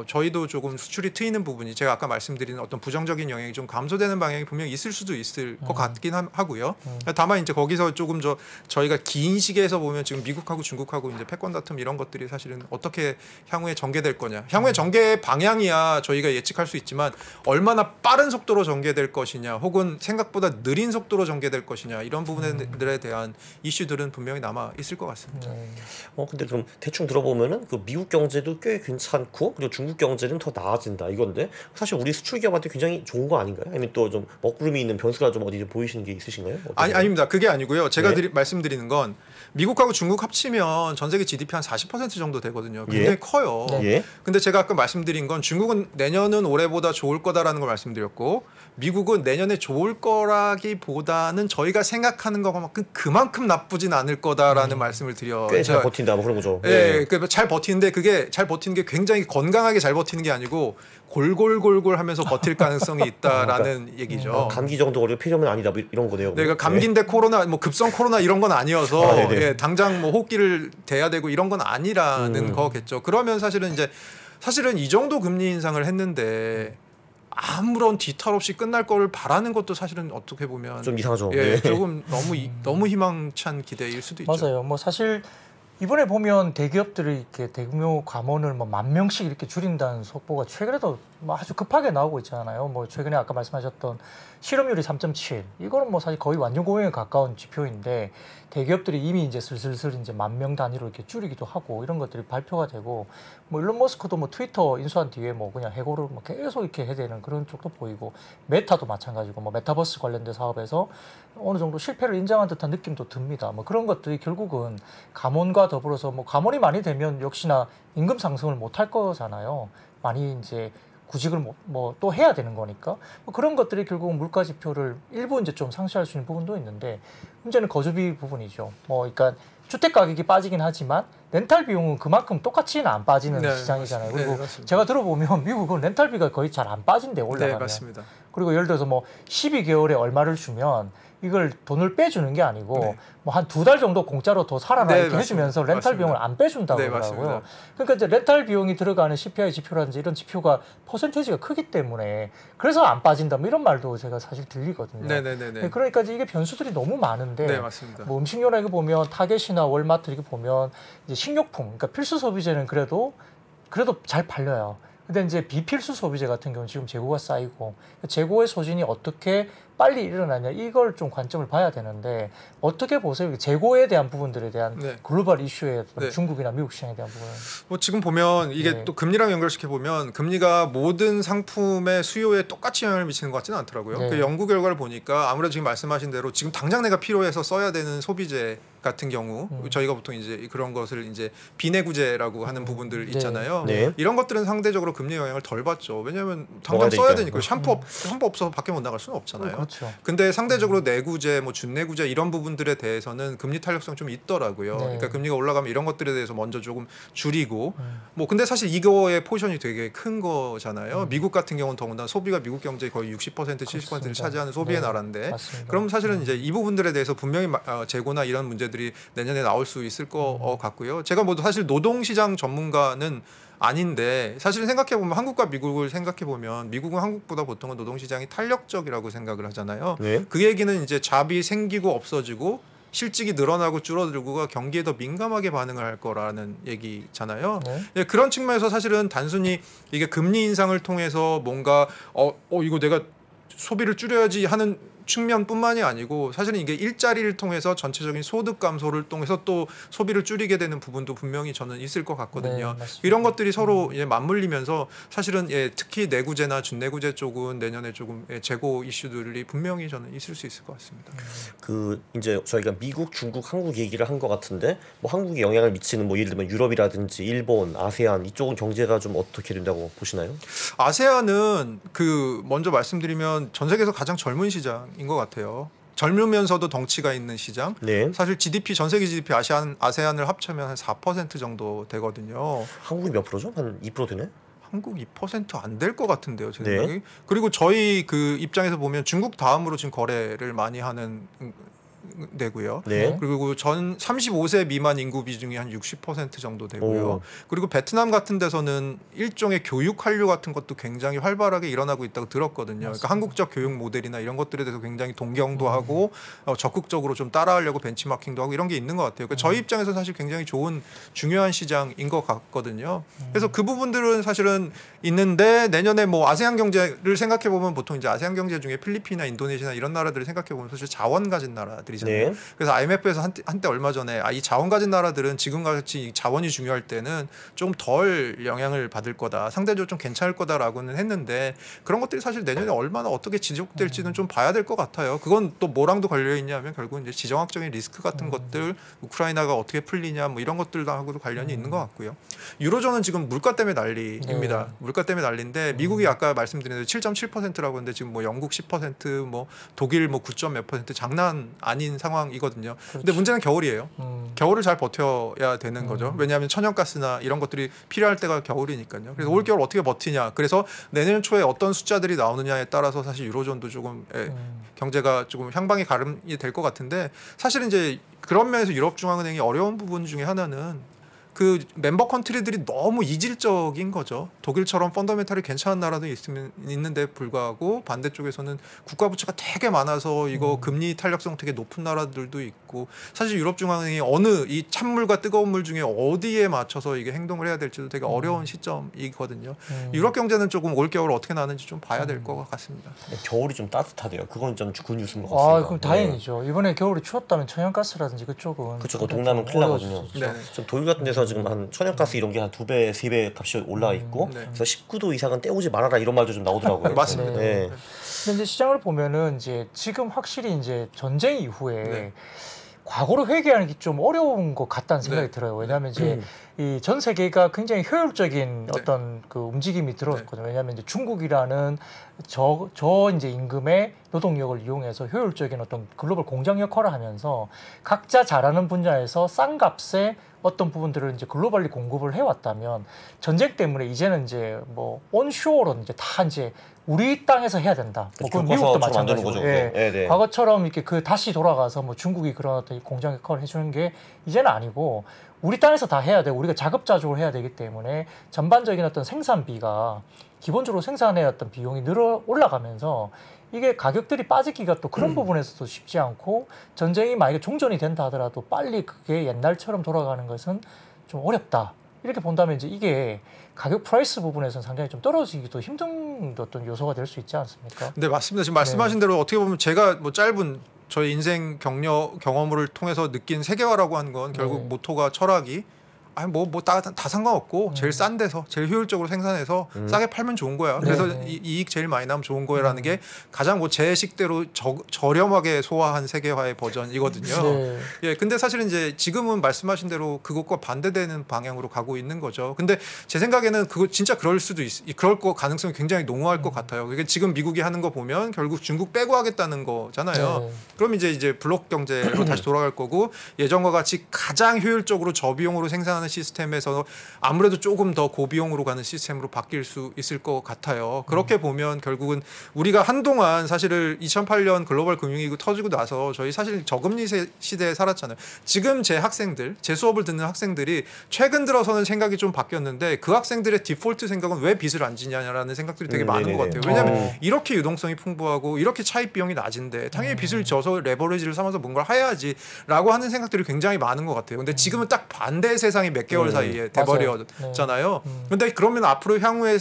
저희도 조금 수출이 트이는 부분이 제가 아까 말씀드린 어떤 부정적인 영향이 좀 감소되는 방향이 분명히 있을 수도 있을 것 같긴 하고요. 다만 이제 거기서 조금 저희가 긴 시기에서 보면 지금 미국하고 중국하고 이제 패권 다툼 이런 것들이 사실은 어떻게 향후에 전개될 거냐. 향후에 전개 방향이야 저희가 예측할 수 있지만 얼마나 빠른 속도로 전개될 것이냐, 혹은 생각보다 느린 속도로 전개될 것이냐 이런 부분들에 대한 이슈들은 분명히 남아 있을 것 같습니다. 근데 그럼 대충 들어보면은 그 미국 경제도 꽤 괜찮고 그리고 그리고 중국 경제는 더 나아진다 이건데 사실 우리 수출 기업한테 굉장히 좋은 거 아닌가요? 아니면 또 좀 먹구름이 있는 변수가 좀 어디 좀 보이시는 게 있으신가요? 아닙니다. 그게 아니고요. 제가 네. 말씀드리는 건 미국하고 중국 합치면 전 세계 GDP 한 40% 정도 되거든요. 굉장히 예. 커요. 예. 근데 제가 아까 말씀드린 건 중국은 내년은 올해보다 좋을 거다라는 걸 말씀드렸고 미국은 내년에 좋을 거라기보다는 저희가 생각하는 것만큼 그만큼 나쁘진 않을 거다라는 말씀을 드려. 꽤 잘 버틴다 뭐 그런 거죠. 예, 잘 버티는데 그게 잘 버티는 게 굉장히 건강하게 잘 버티는 게 아니고 골골골골 하면서 버틸 가능성이 있다라는 얘기죠. 감기 정도 걸리고 폐렴은 아니다 뭐 이런 거네요. 내가 감기인데 코로나 뭐 급성 코로나 이런 건 아니어서 네네. 예, 당장 뭐 호흡기를 대야 되고 이런 건 아니라는 거겠죠. 그러면 사실은 이 정도 금리 인상을 했는데 아무런 뒤탈 없이 끝날 거를 바라는 것도 사실은 어떻게 보면 좀 이상하죠. 예, 네. 조금 너무 희망찬 기대일 수도 있죠. 맞아요. 뭐 사실 이번에 보면 대기업들이 이렇게 대규모 감원을 뭐 10,000명씩 이렇게 줄인다는 속보가 최근에도 뭐 아주 급하게 나오고 있잖아요. 뭐 최근에 아까 말씀하셨던 실업률이 3.7 이거는 뭐 사실 거의 완전 고용에 가까운 지표인데 대기업들이 이미 이제 슬슬 이제 10,000명 단위로 이렇게 줄이기도 하고 이런 것들이 발표가 되고 뭐 일론 머스크도 뭐 트위터 인수한 뒤에 뭐 그냥 해고를 뭐 계속 이렇게 해야 되는 그런 쪽도 보이고 메타도 마찬가지고 뭐 메타버스 관련된 사업에서 어느 정도 실패를 인정한 듯한 느낌도 듭니다. 뭐 그런 것들이 결국은 감원과 더불어서 뭐 감원이 많이 되면 역시나 임금 상승을 못 할 거잖아요. 많이 이제 구직을 뭐 또 해야 되는 거니까 뭐 그런 것들이 결국 물가 지표를 일부 이제 좀 상쇄할 수 있는 부분도 있는데 문제는 거주비 부분이죠. 뭐 그러니까 주택 가격이 빠지긴 하지만 렌탈 비용은 그만큼 똑같이는 안 빠지는 네, 시장이잖아요. 맞습니다. 그리고 네, 맞습니다. 제가 들어보면 미국은 렌탈비가 거의 잘 안 빠진대 올라가면. 네, 맞습니다. 그리고 예를 들어서 뭐 12개월에 얼마를 주면 이걸 돈을 빼주는 게 아니고 네. 뭐 한 2달 정도 공짜로 더 살아라 네, 이렇게 맞습니다. 해주면서 렌탈 맞습니다. 비용을 안 빼준다고 네, 그러더라고요. 맞습니다. 그러니까 이제 렌탈 비용이 들어가는 CPI 지표라든지 이런 지표가 퍼센테이지가 크기 때문에 그래서 안 빠진다 뭐 이런 말도 제가 사실 들리거든요. 네네네. 그러니까 이게 변수들이 너무 많은데 네, 맞습니다. 뭐 음식료나 이거 보면 타겟이나 월마트 이렇게 보면 이제 식료품, 그러니까 필수 소비재는 그래도 잘 팔려요. 근데 이제 비필수 소비재 같은 경우는 지금 재고가 쌓이고 재고의 소진이 어떻게 빨리 일어나냐 이걸 좀 관점을 봐야 되는데 어떻게 보세요? 재고에 대한 부분들에 대한 네. 글로벌 이슈에 네. 중국이나 미국 시장에 대한 부분은 뭐 지금 보면 이게 네. 또 금리랑 연결시켜 보면 금리가 모든 상품의 수요에 똑같이 영향을 미치는 것 같지는 않더라고요. 네. 그 연구 결과를 보니까 아무래도 지금 말씀하신 대로 지금 당장 내가 필요해서 써야 되는 소비재 같은 경우 저희가 보통 이제 그런 것을 이제 비내구재라고 하는 부분들 네. 있잖아요. 네. 이런 것들은 상대적으로 금리 영향을 덜 받죠. 왜냐하면 먹어야 당장 써야 되니까. 되니까 샴푸 없어서 밖에 못 나갈 수는 없잖아요. 그렇죠. 근데 상대적으로 내구재, 뭐 준내구재 이런 부분들에 대해서는 금리 탄력성 좀 있더라고요. 네. 그러니까 금리가 올라가면 이런 것들에 대해서 먼저 조금 줄이고 뭐 근데 사실 이거의 포션이 되게 큰 거잖아요. 미국 같은 경우는 더군다나 소비가 미국 경제의 거의 60% 70%를 그렇습니다. 차지하는 소비의 네. 나라인데 맞습니다. 그럼 사실은 이제 이 부분들에 대해서 분명히 재고나 이런 문제들이 내년에 나올 수 있을 것 같고요. 제가 뭐 사실 노동시장 전문가는 아닌데 사실 생각해 보면 한국과 미국을 생각해 보면 미국은 한국보다 보통은 노동시장이 탄력적이라고 생각을 하잖아요. 네. 그 얘기는 이제 잡이 생기고 없어지고 실직이 늘어나고 줄어들고가 경기에 더 민감하게 반응을 할 거라는 얘기잖아요. 네. 예, 그런 측면에서 사실은 단순히 이게 금리 인상을 통해서 뭔가 이거 내가 소비를 줄여야지 하는 측면뿐만이 아니고 사실은 이게 일자리를 통해서 전체적인 소득 감소를 통해서 또 소비를 줄이게 되는 부분도 분명히 저는 있을 것 같거든요. 네, 맞습니다. 이런 것들이 서로 맞물리면서 사실은 특히 내구재나 준내구재 쪽은 내년에 조금 재고 이슈들이 분명히 저는 있을 수 있을 것 같습니다. 그 이제 저희가 미국, 중국, 한국 얘기를 한 것 같은데 뭐 한국에 영향을 미치는 뭐 예를 들면 유럽이라든지 일본, 아세안 이쪽은 경제가 좀 어떻게 된다고 보시나요? 아세안은 먼저 말씀드리면 전 세계에서 가장 젊은 시장인 것 같아요. 젊으면서도 덩치가 있는 시장. 네. 사실 GDP 전 세계 GDP 아세안을 합치면 한 4% 정도 되거든요. 한국이 몇 프로죠? 한 2% 되네? 한국 2% 안 될 것 같은데요, 제 네. 생각이. 그리고 저희 그 입장에서 보면 중국 다음으로 지금 거래를 많이 하는 되고요. 네. 그리고 전 35세 미만 인구 비중이 한 60% 정도 되고요. 오. 그리고 베트남 같은 데서는 일종의 교육 한류 같은 것도 굉장히 활발하게 일어나고 있다고 들었거든요. 그러니까 한국적 교육 모델이나 이런 것들에 대해서 굉장히 동경도 하고 적극적으로 좀 따라하려고 벤치마킹도 하고 이런 게 있는 것 같아요. 그러니까 저희 입장에서 사실 굉장히 좋은 중요한 시장인 것 같거든요. 그래서 그 부분들은 사실은 있는데 내년에 뭐 아세안 경제를 생각해 보면 보통 이제 아세안 경제 중에 필리핀이나 인도네시아나 이런 나라들을 생각해 보면 사실 자원 가진 나라들이 나라들이잖아요. 네. 그래서 IMF에서 한때 얼마 전에 이 자원 가진 나라들은 지금같이 자원이 중요할 때는 좀 덜 영향을 받을 거다. 상대적으로 좀 괜찮을 거다라고는 했는데 그런 것들이 사실 내년에 얼마나 어떻게 지속될지는 좀 봐야 될 것 같아요. 그건 또 뭐랑도 걸려 있냐면 결국 이제 지정학적인 리스크 같은 것들, 우크라이나가 어떻게 풀리냐 뭐 이런 것들하고도 관련이 있는 것 같고요. 유로존은 지금 물가 때문에 난리입니다. 네. 물가 때문에 난리인데 미국이 아까 말씀드린 대로 7.7%라고 했는데 지금 뭐 영국 10%, 뭐 독일 뭐 9. 몇 %, 장난 아닌 상황이거든요. 근데 문제는 겨울이에요. 겨울을 잘 버텨야 되는 거죠. 왜냐하면 천연가스나 이런 것들이 필요할 때가 겨울이니까요. 그래서 올 겨울 어떻게 버티냐. 그래서 내년 초에 어떤 숫자들이 나오느냐에 따라서 사실 유로존도 조금 경제가 조금 향방이 가름이 될 것 같은데 사실 이제 그런 면에서 유럽중앙은행이 어려운 부분 중에 하나는 그 멤버 컨트리들이 너무 이질적인 거죠. 독일처럼 펀더멘탈이 괜찮은 나라도 있는데 불구하고 반대쪽에서는 국가 부채가 되게 많아서 이거 금리 탄력성 되게 높은 나라들도 있고 사실 유럽중앙은행이 어느 이 찬물과 뜨거운 물 중에 어디에 맞춰서 이게 행동을 해야 될지도 되게 어려운 시점이거든요. 유럽 경제는 조금 올겨울 어떻게 나는지 좀 봐야 될 것 같습니다. 겨울이 좀 따뜻하대요. 그건 좀 그 뉴스인 것 같습니다. 아, 그럼 다행이죠. 이번에 겨울이 추웠다면 천연가스라든지 그쪽은 그렇죠. 그 동남은 큰일 나거든요. 네. 좀 독일 같은 데서 지금 한 천연가스 이런 게 한 2배, 3배 값이 올라와 있고 네. 그래서 19도 이상은 때우지 말아라 이런 말도 좀 나오더라고요. 맞습니다. 네. 근데 이제 시장을 보면은 이제 지금 확실히 이제 전쟁 이후에 네. 과거로 회귀하는 게 좀 어려운 것 같다는 생각이 네. 들어요. 왜냐하면 이제 이 전 세계가 굉장히 효율적인 네. 어떤 그 움직임이 들어왔거든요. 왜냐하면 이제 중국이라는 저 이제 임금의 노동력을 이용해서 효율적인 어떤 글로벌 공장 역할을 하면서 각자 잘하는 분야에서 싼 값에 어떤 부분들을 이제 글로벌리 공급을 해왔다면 전쟁 때문에 이제는 이제 뭐 온쇼어로 이제 다 이제 우리 땅에서 해야 된다. 뭐 그건 미국도 마찬가지고. 거죠. 예. 네, 네. 과거처럼 이렇게 그 다시 돌아가서 뭐 중국이 그런 어떤 공장 역할을 해주는 게 이제는 아니고 우리 땅에서 다 해야 돼. 우리가 자급자족을 해야 되기 때문에 전반적인 어떤 생산비가 기본적으로 생산의 어떤 비용이 올라가면서 이게 가격들이 빠지기가 또 그런 부분에서도 쉽지 않고 전쟁이 만약에 종전이 된다 하더라도 빨리 그게 옛날처럼 돌아가는 것은 좀 어렵다. 이렇게 본다면 이제 이게 가격 프라이스 부분에서는 상당히 좀 떨어지기도 힘든 어떤 요소가 될 수 있지 않습니까? 네, 맞습니다. 지금 말씀하신 대로 어떻게 보면 제가 뭐 짧은 저희 인생 경험을 통해서 느낀 세계화라고 하는 건 결국 모토가 철학이 아니 뭐 다 상관없고 제일 싼 데서 제일 효율적으로 생산해서 싸게 팔면 좋은 거야. 그래서 이익 제일 많이 나면 좋은 거야라는 게 가장 뭐 제 식대로 저렴하게 소화한 세계화의 버전이거든요. 네. 예, 근데 사실은 이제 지금은 말씀하신 대로 그것과 반대되는 방향으로 가고 있는 거죠. 근데 제 생각에는 그거 진짜 그럴 거 가능성이 굉장히 농후할 것 같아요. 이게 지금 미국이 하는 거 보면 결국 중국 빼고 하겠다는 거잖아요. 네. 그럼 이제 블록 경제로 다시 돌아갈 거고 예전과 같이 가장 효율적으로 저비용으로 생산하는 시스템에서 아무래도 조금 더 고비용으로 가는 시스템으로 바뀔 수 있을 것 같아요. 그렇게 보면 결국은 우리가 한동안 사실은 2008년 글로벌 금융위기 터지고 나서 저희 사실 저금리 시대에 살았잖아요. 지금 제 수업을 듣는 학생들이 최근 들어서는 생각이 좀 바뀌었는데 그 학생들의 디폴트 생각은 왜 빚을 안 지냐라는 생각들이 되게 많은 것 같아요. 왜냐하면 이렇게 유동성이 풍부하고 이렇게 차입 비용이 낮은데 당연히 빚을 져서 레버리지를 삼아서 뭔가를 해야지라고 하는 생각들이 굉장히 많은 것 같아요. 근데 지금은 딱 반대의 세상이 몇 개월 사이에 돼버렸잖아요. 근데 그러면 앞으로 향후에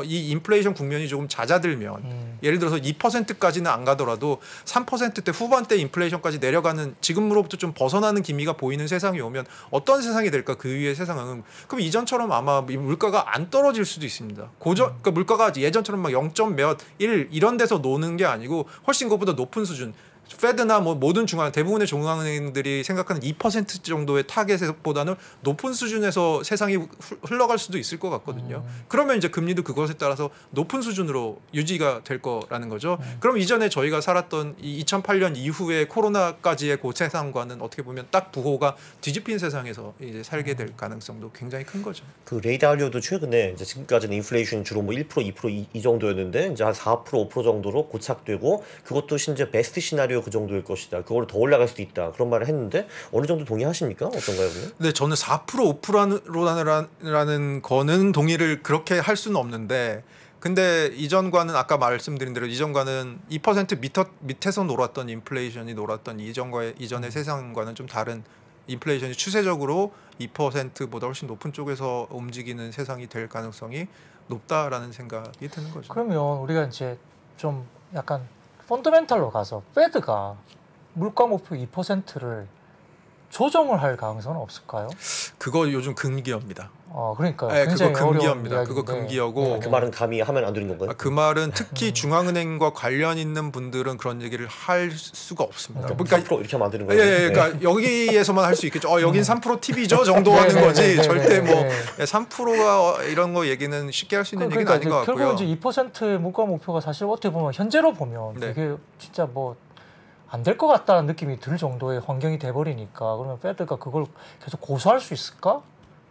이 인플레이션 국면이 조금 잦아들면 예를 들어서 2%까지는 안 가더라도 3%대 후반대 인플레이션까지 내려가는 지금으로부터 좀 벗어나는 기미가 보이는 세상이 오면 어떤 세상이 될까? 그 위의 세상은 그럼 이전처럼 아마 물가가 안 떨어질 수도 있습니다. 그러니까 물가가 예전처럼 막 0. 몇 1 이런 데서 노는 게 아니고 훨씬 그것보다 높은 수준. 페드나 뭐 모든 대부분의 중앙은행들이 생각하는 2% 정도의 타겟보다는 높은 수준에서 세상이 흘러갈 수도 있을 것 같거든요. 그러면 이제 금리도 그것에 따라서 높은 수준으로 유지가 될 거라는 거죠. 그럼 이전에 저희가 살았던 2008년 이후에 코로나까지의 그 세상과는 어떻게 보면 딱 부호가 뒤집힌 세상에서 이제 살게 될 가능성도 굉장히 큰 거죠. 그 레이 달리오도 최근에 이제 지금까지는 인플레이션이 주로 뭐 1%, 2% 이 정도였는데 이제 한 4%, 5% 정도로 고착되고 그것도 심지어 베스트 시나리오 그 정도일 것이다. 그거를 더 올라갈 수도 있다. 그런 말을 했는데 어느 정도 동의하십니까? 어떤가요? 그러면? 네, 저는 4%, 5%라는 거는 동의를 그렇게 할 수는 없는데 근데 이전과는 아까 말씀드린 대로 이전과는 2% 밑에서 놀았던 인플레이션이 놀았던 이전의 세상과는 좀 다른 인플레이션이 추세적으로 2%보다 훨씬 높은 쪽에서 움직이는 세상이 될 가능성이 높다라는 생각이 드는 거죠. 그러면 우리가 이제 좀 약간 펀더멘탈로 가서 페드가 물가 목표 2%를 조정을 할 가능성은 없을까요? 그거 요즘 금기어입니다. 그러니까요. 네, 그거 굉장히 금기어입니다. 어려운 그거 이야기인데. 금기어고 그 말은 감히 하면 안 되는 건가요? 그 말은 특히 중앙은행과 관련 있는 분들은 그런 얘기를 할 수가 없습니다. 그러니까 3% 이렇게 하면 안 되는 거예요? 예, 그러니까 여기에서만 할 수 있겠죠. 여긴 3% TV죠 정도 하는 거지. 절대 뭐 3%가 이런 거 얘기는 쉽게 할 수 있는 얘기는 아닌 것 같고요. 결국 이제 2%의 물가 목표가 사실 어떻게 보면 현재로 보면 되게 진짜 뭐 안 될 것 같다는 느낌이 들 정도의 환경이 돼버리니까 그러면 페드가 그걸 계속 고수할 수 있을까?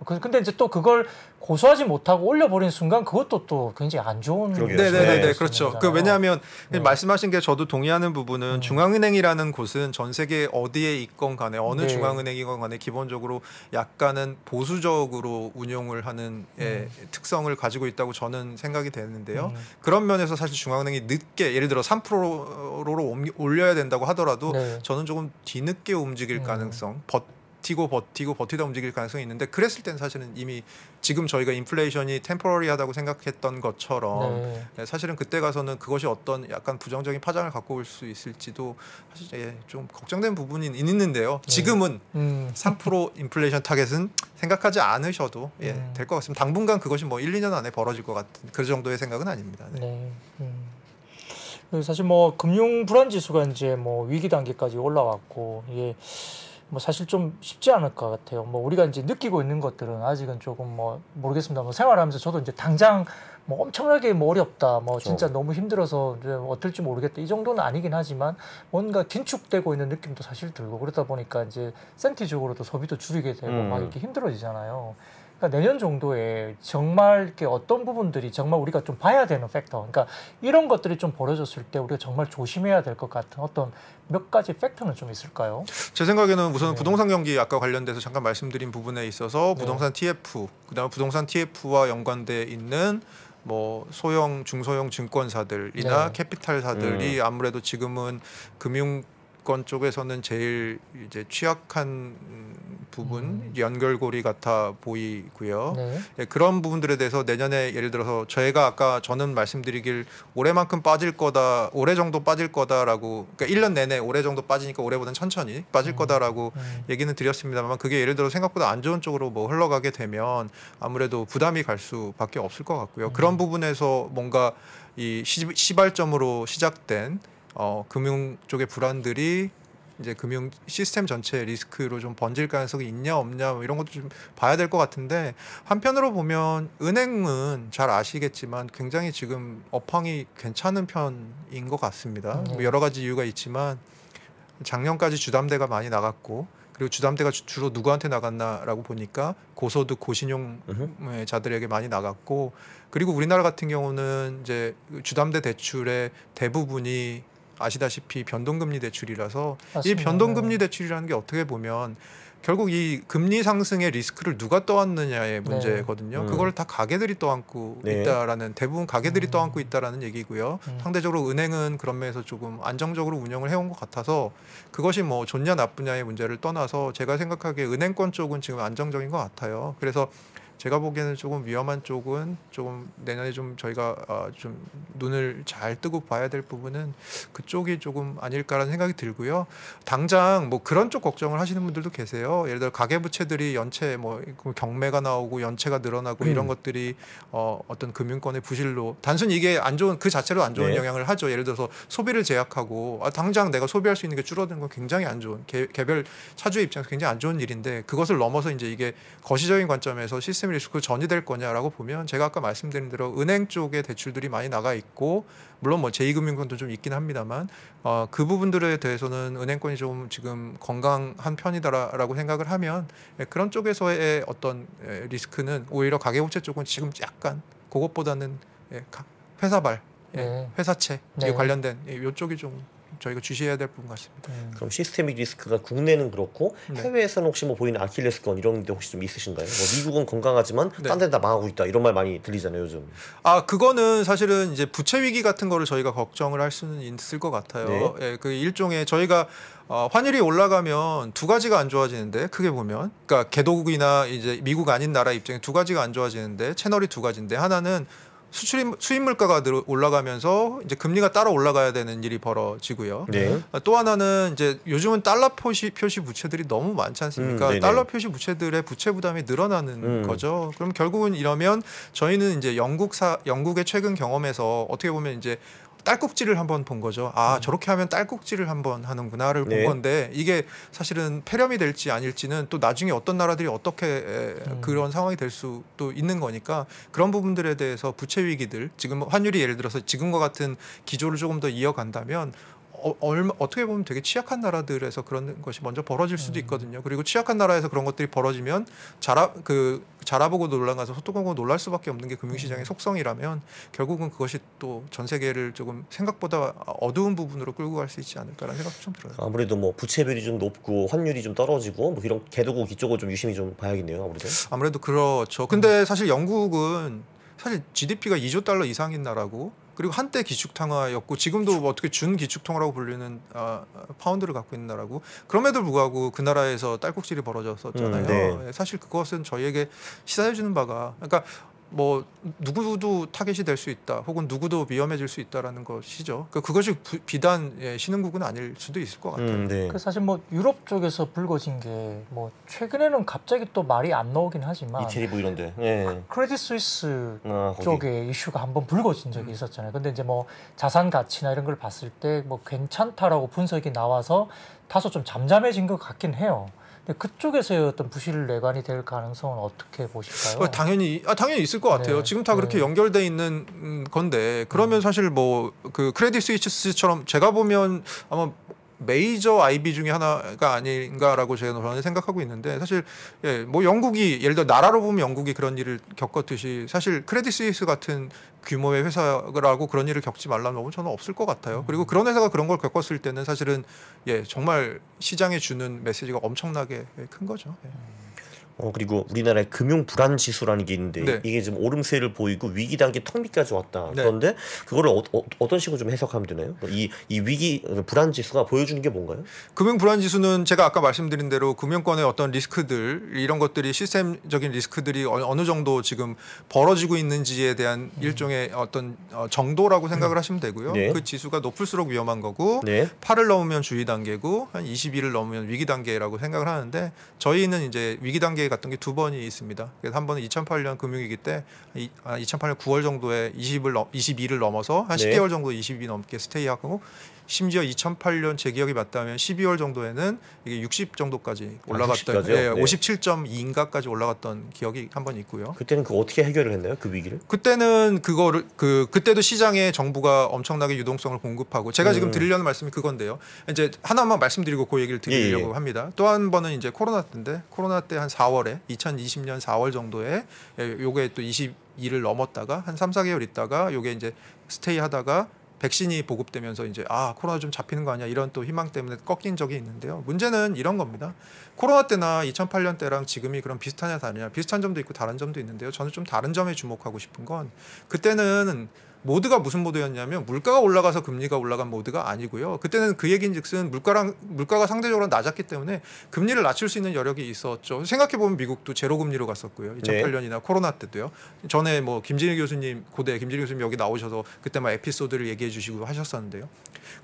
근데 이제 또 그걸 고수하지 못하고 올려버린 순간 그것도 또 굉장히 안 좋은. 네네네, 그렇죠. 왜냐하면 네. 말씀하신 게 저도 동의하는 부분은 중앙은행이라는 곳은 전 세계 어디에 있건 간에 어느 네. 중앙은행이건 간에 기본적으로 약간은 보수적으로 운용을 하는 특성을 가지고 있다고 저는 생각이 되는데요. 그런 면에서 사실 중앙은행이 늦게 예를 들어 3%로 올려야 된다고 하더라도 네. 저는 조금 뒤늦게 움직일 가능성, 버티다 움직일 가능성이 있는데 그랬을 땐 사실은 이미 지금 저희가 인플레이션이 템포러리하다고 생각했던 것처럼 사실은 그때 가서는 그것이 어떤 약간 부정적인 파장을 갖고 올 수 있을지도 사실 좀 걱정된 부분이 있는데요. 지금은 3% 인플레이션 타겟은 생각하지 않으셔도 될 것 같습니다. 당분간 그것이 뭐 1, 2년 안에 벌어질 것 같은 그 정도의 생각은 아닙니다. 네. 사실 뭐 금융 불안 지수가 이제 뭐 위기 단계까지 올라왔고 이게 뭐 사실 좀 쉽지 않을 것 같아요. 뭐 우리가 이제 느끼고 있는 것들은 아직은 조금 뭐 모르겠습니다. 뭐 생활하면서 저도 이제 당장 뭐 엄청나게 뭐 어렵다, 뭐 그렇죠. 진짜 너무 힘들어서 이제 어떨지 모르겠다 이 정도는 아니긴 하지만 뭔가 긴축되고 있는 느낌도 사실 들고 그러다 보니까 이제 센티적으로도 소비도 줄이게 되고 막 이렇게 힘들어지잖아요. 그러니까 내년 정도에 정말 이렇게 어떤 부분들이 정말 우리가 좀 봐야 되는 팩터, 그러니까 이런 것들이 좀 벌어졌을 때 우리가 정말 조심해야 될 것 같은 어떤 몇 가지 팩터는 좀 있을까요? 제 생각에는 우선 부동산 경기 아까 관련돼서 잠깐 말씀드린 부분에 있어서 부동산 TF, 그다음에 부동산 TF와 연관돼 있는 뭐 소형, 중소형 증권사들이나 캐피탈사들이 아무래도 지금은 금융권 쪽에서는 제일 이제 취약한 부분, 연결고리 같아 보이고요. 그런 부분들에 대해서 내년에 예를 들어서 저는 말씀드리길 올해만큼 빠질 거다, 올해 정도 빠질 거다라고, 그러니까 1년 내내 올해 정도 빠지니까 올해보다는 천천히 빠질 거다라고 얘기는 드렸습니다만 그게 예를 들어 생각보다 안 좋은 쪽으로 뭐 흘러가게 되면 아무래도 부담이 갈 수밖에 없을 것 같고요. 그런 부분에서 뭔가 이 시발점으로 시작된 금융 쪽의 불안들이 이제 금융 시스템 전체의 리스크로 좀 번질 가능성이 있냐 없냐 뭐 이런 것도 좀 봐야 될 것 같은데 한편으로 보면 은행은 잘 아시겠지만 굉장히 지금 업황이 괜찮은 편인 것 같습니다. 뭐 여러 가지 이유가 있지만 작년까지 주담대가 많이 나갔고 그리고 주담대가 주로 누구한테 나갔나라고 보니까 고소득 고신용자들에게 많이 나갔고 그리고 우리나라 같은 경우는 이제 주담대 대출의 대부분이 아시다시피 변동금리 대출이라서 맞습니다. 이 변동금리 대출이라는 게 어떻게 보면 결국 이 금리 상승의 리스크를 누가 떠안느냐의 문제거든요. 그걸 다 가게들이 떠안고 있다라는 대부분 가게들이 떠안고 있다라는 얘기고요. 상대적으로 은행은 그런 면에서 조금 안정적으로 운영을 해온 것 같아서 그것이 뭐 좋냐 나쁘냐의 문제를 떠나서 제가 생각하기에 은행권 쪽은 지금 안정적인 것 같아요. 그래서 제가 보기에는 조금 위험한 쪽은 조금 내년에 좀 저희가 좀 눈을 잘 뜨고 봐야 될 부분은 그쪽이 조금 아닐까라는 생각이 들고요. 당장 뭐 그런 쪽 걱정을 하시는 분들도 계세요. 예를 들어 가계부채들이 연체 뭐 경매가 나오고 연체가 늘어나고 이런 것들이 어떤 금융권의 부실로 단순히 이게 안 좋은 그 자체로 안 좋은 영향을 하죠. 예를 들어서 소비를 제약하고 당장 내가 소비할 수 있는 게 줄어드는 건 굉장히 안 좋은 개별 차주의 입장에서 굉장히 안 좋은 일인데 그것을 넘어서 이제 이게 거시적인 관점에서 시스템 리스크로 전이될 거냐라고 보면 제가 아까 말씀드린 대로 은행 쪽에 대출들이 많이 나가 있고 물론 뭐 제2금융권도 좀 있긴 합니다만 그 부분들에 대해서는 은행권이 좀 지금 건강한 편이다라고 생각을 하면 그런 쪽에서의 어떤 리스크는 오히려 가계부채 쪽은 지금 약간 그것보다는 회사발, 회사채 관련된 이쪽이 좀 저희가 주시해야 될 부분 같습니다. 그럼 시스테믹 리스크가 국내는 그렇고 해외에서는 혹시 뭐 보이는 아킬레스건 이런 데 혹시 좀 있으신가요? 뭐 미국은 건강하지만 딴 데는 다 망하고 있다 이런 말 많이 들리잖아요 요즘. 그거는 사실은 이제 부채 위기 같은 거를 저희가 걱정을 할 수는 있을 것 같아요. 그 일종의 저희가 환율이 올라가면 두 가지가 안 좋아지는데 크게 보면 그러니까 개도국이나 이제 미국 아닌 나라 입장에 두 가지가 안 좋아지는데 채널이 두 가지인데 하나는 수입 물가가 올라가면서 이제 금리가 따라 올라가야 되는 일이 벌어지고요. 네. 또 하나는 이제 요즘은 달러 표시 부채들이 너무 많지 않습니까? 네네. 달러 표시 부채들의 부채 부담이 늘어나는 거죠. 그럼 결국은 이러면 저희는 이제 영국의 최근 경험에서 어떻게 보면 이제 딸꾹질을 한번 본 거죠. 아, 저렇게 하면 딸꾹질을 한번 하는구나를 본 네. 건데 이게 사실은 폐렴이 될지 아닐지는 또 나중에 어떤 나라들이 어떻게 그런 상황이 될 수도 있는 거니까 그런 부분들에 대해서 부채 위기들 지금 환율이 예를 들어서 지금과 같은 기조를 조금 더 이어간다면 어떻게 보면 되게 취약한 나라들에서 그런 것이 먼저 벌어질 수도 있거든요. 그리고 취약한 나라에서 그런 것들이 벌어지면 자라보고 놀라가서 소뚜껑고 놀랄 수밖에 없는 게 금융시장의 속성이라면 결국은 그것이 또 전 세계를 조금 생각보다 어두운 부분으로 끌고 갈 수 있지 않을까라는 생각도 좀 들어요. 아무래도 뭐 부채비율이 좀 높고 환율이 좀 떨어지고 뭐 이런 개도국 이쪽을 좀 유심히 좀 봐야겠네요. 아무래도 그렇죠. 근데 사실 영국은 사실 GDP가 2조 달러 이상인 나라고 그리고 한때 기축통화였고 지금도 뭐 어떻게 준 기축통화라고 불리는 파운드를 갖고 있는 나라고 그럼에도 불구하고 그 나라에서 딸꾹질이 벌어졌었잖아요. 네. 사실 그것은 저희에게 시사해주는 바가 그러니까 뭐 누구도 타겟이 될 수 있다 혹은 누구도 위험해질 수 있다라는 것이죠. 그러니까 그것이 비단 신흥국은 아닐 수도 있을 것 같아요. 네. 그 사실 뭐 유럽 쪽에서 불거진 게 뭐 최근에는 갑자기 또 말이 안 나오긴 하지만 이태리 뭐 이런데. 네. 크레딧 스위스 거기. 쪽에 이슈가 한번 불거진 적이 있었잖아요. 근데 이제 뭐 자산 가치나 이런 걸 봤을 때 뭐 괜찮다라고 분석이 나와서 다소 좀 잠잠해진 것 같긴 해요. 근데 그쪽에서의 어떤 부실 내관이 될 가능성은 어떻게 보실까요? 당연히 있을 것 같아요. 네. 지금 다 그렇게 연결돼 있는 건데 그러면 사실 뭐 그 크레딧 스위스처럼 제가 보면 아마 메이저 IB 중에 하나가 아닌가라고 저는 생각하고 있는데 사실 뭐 영국이 예를 들어 나라로 보면 영국이 그런 일을 겪었듯이 사실 크레딧 스위스 같은 규모의 회사라고 그런 일을 겪지 말라는 법은 저는 없을 것 같아요. 그리고 그런 회사가 그런 걸 겪었을 때는 사실은 정말 시장에 주는 메시지가 엄청나게 큰 거죠. 그리고 우리나라의 금융 불안 지수라는 게 있는데 네. 이게 지금 오름세를 보이고 위기 단계 턱 밑까지 왔다. 네. 그런데 그거를 어떤 식으로 좀 해석하면 되나요? 이 위기 불안 지수가 보여주는 게 뭔가요? 금융 불안 지수는 제가 아까 말씀드린 대로 금융권의 어떤 리스크들 이런 것들이 시스템적인 리스크들이 어느 정도 지금 벌어지고 있는지에 대한 일종의 어떤 정도라고 생각을 하시면 되고요. 네. 그 지수가 높을수록 위험한 거고 네. 8을 넘으면 주의 단계고 한 22를 넘으면 위기 단계라고 생각을 하는데 저희는 이제 위기 단계에 갔던 게 두 번이 있습니다. 그래서 한 번은 2008년 금융위기 때 2008년 9월 정도에 22를 넘어서 한 네. 10개월 정도 20이 넘게 스테이하고 심지어 2008년 제 기억이 맞다면 12월 정도에는 이게 60 정도까지 올라갔던 60까지요? 네. 57.2인가까지 올라갔던 기억이 한 번 있고요. 그때는 그거 어떻게 해결을 했나요? 그 위기를? 그때는 그거를 그때도 시장에 정부가 엄청나게 유동성을 공급하고 제가 지금 드리려는 말씀이 그건데요. 이제 하나만 말씀드리고 그 얘기를 드리려고 합니다. 또 한 번은 이제 코로나 때인데 코로나 때 한 4월에 2020년 4월 정도에 요게 또 22를 넘었다가 한 3, 4개월 있다가 요게 이제 스테이 하다가 백신이 보급되면서 이제 코로나 좀 잡히는 거 아니야 이런 또 희망 때문에 꺾인 적이 있는데요. 문제는 이런 겁니다. 코로나 때나 2008년 때랑 지금이 그럼 비슷하냐 다르냐 비슷한 점도 있고 다른 점도 있는데요. 저는 좀 다른 점에 주목하고 싶은 건 그때는 모드가 무슨 모드였냐면 물가가 올라가서 금리가 올라간 모드가 아니고요. 그때는 그 얘기인즉슨 물가가 상대적으로 낮았기 때문에 금리를 낮출 수 있는 여력이 있었죠. 생각해 보면 미국도 제로 금리로 갔었고요. 2008년이나 코로나 때도요. 전에 뭐 김진일 교수님 고대 김진일 교수님 여기 나오셔서 그때 막 에피소드를 얘기해 주시고 하셨었는데요.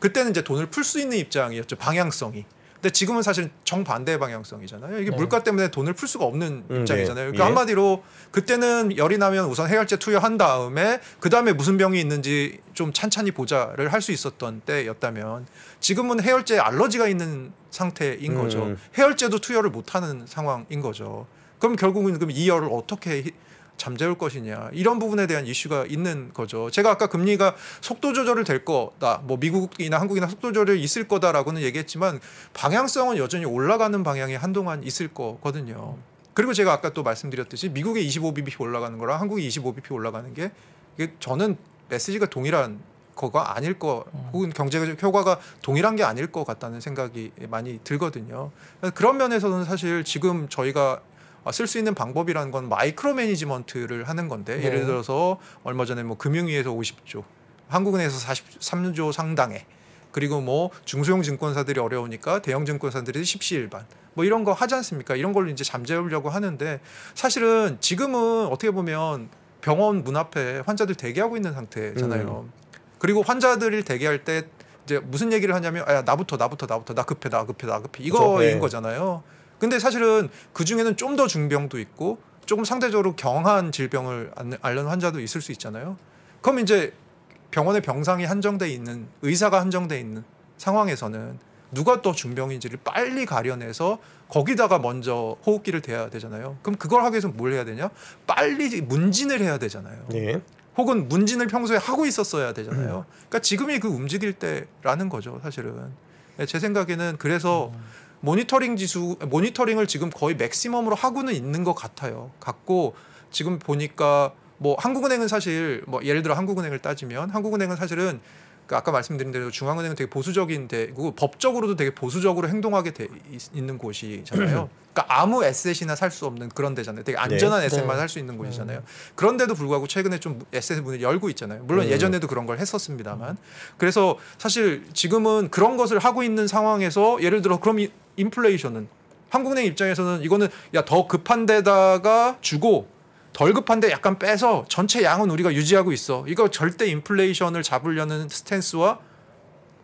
그때는 이제 돈을 풀 수 있는 입장이었죠. 방향성이. 근데 지금은 사실 정반대의 방향성이잖아요. 이게 물가 때문에 돈을 풀 수가 없는 입장이잖아요. 그러니까 한마디로 그때는 열이 나면 우선 해열제 투여한 다음에 그 다음에 무슨 병이 있는지 좀 찬찬히 보자를 할 수 있었던 때였다면 지금은 해열제에 알러지가 있는 상태인 거죠. 해열제도 투여를 못하는 상황인 거죠. 그럼 결국은 이 열을 어떻게 잠재울 것이냐 이런 부분에 대한 이슈가 있는 거죠. 제가 아까 금리가 속도 조절을 될 거다. 뭐 미국이나 한국이나 속도 조절이 있을 거다라고는 얘기했지만 방향성은 여전히 올라가는 방향이 한동안 있을 거거든요. 그리고 제가 아까 또 말씀드렸듯이 미국의 25bp 올라가는 거랑 한국의 25bp 올라가는 게 이게 저는 메시지가 동일한 거가 아닐 거 혹은 경제적 효과가 동일한 게 아닐 것 같다는 생각이 많이 들거든요. 그런 면에서는 사실 지금 저희가 쓸 수 있는 방법이라는 건 마이크로 매니지먼트를 하는 건데 예를 들어서 얼마 전에 뭐 금융위에서 50조, 한국은행에서 43조 상당의 그리고 뭐 중소형 증권사들이 어려우니까 대형 증권사들이 십시일반 뭐 이런 거 하지 않습니까? 이런 걸로 이제 잠재우려고 하는데 사실은 지금은 어떻게 보면 병원 문 앞에 환자들 대기하고 있는 상태잖아요. 그리고 환자들이 대기할 때 이제 무슨 얘기를 하냐면 야, 나부터 나 급해 이거인 그렇죠. 거잖아요. 근데 사실은 그 중에는 좀 더 중병도 있고 조금 상대적으로 경한 질병을 앓는 환자도 있을 수 있잖아요. 그럼 이제 병원의 병상이 한정돼 있는 의사가 한정돼 있는 상황에서는 누가 또 중병인지를 빨리 가려내서 거기다가 먼저 호흡기를 대야 되잖아요. 그럼 그걸 하기 위해서 뭘 해야 되냐? 빨리 문진을 해야 되잖아요. 네. 혹은 문진을 평소에 하고 있었어야 되잖아요. 그러니까 지금이 그 움직일 때라는 거죠, 사실은. 제 생각에는 그래서 모니터링을 지금 거의 맥시멈으로 하고는 있는 것 같고 지금 보니까 뭐 한국은행은 사실 뭐 예를 들어 한국은행을 따지면 한국은행은 사실은 그 아까 말씀드린 대로 중앙은행은 되게 보수적인 데고 법적으로도 되게 보수적으로 행동하게 돼 있는 곳이잖아요. 그러니까 아무 에셋이나 살 수 없는 그런 데잖아요. 되게 안전한 네. 에셋만 네. 살 수 있는 곳이잖아요. 그런데도 불구하고 최근에 좀 에셋 문을 열고 있잖아요. 물론 예전에도 그런 걸 했었습니다만. 그래서 사실 지금은 그런 것을 하고 있는 상황에서 예를 들어 그럼 인플레이션은 한국은행 입장에서는 이거는 야 더 급한 데다가 주고 덜 급한데 약간 빼서 전체 양은 우리가 유지하고 있어. 이거 절대 인플레이션을 잡으려는 스탠스와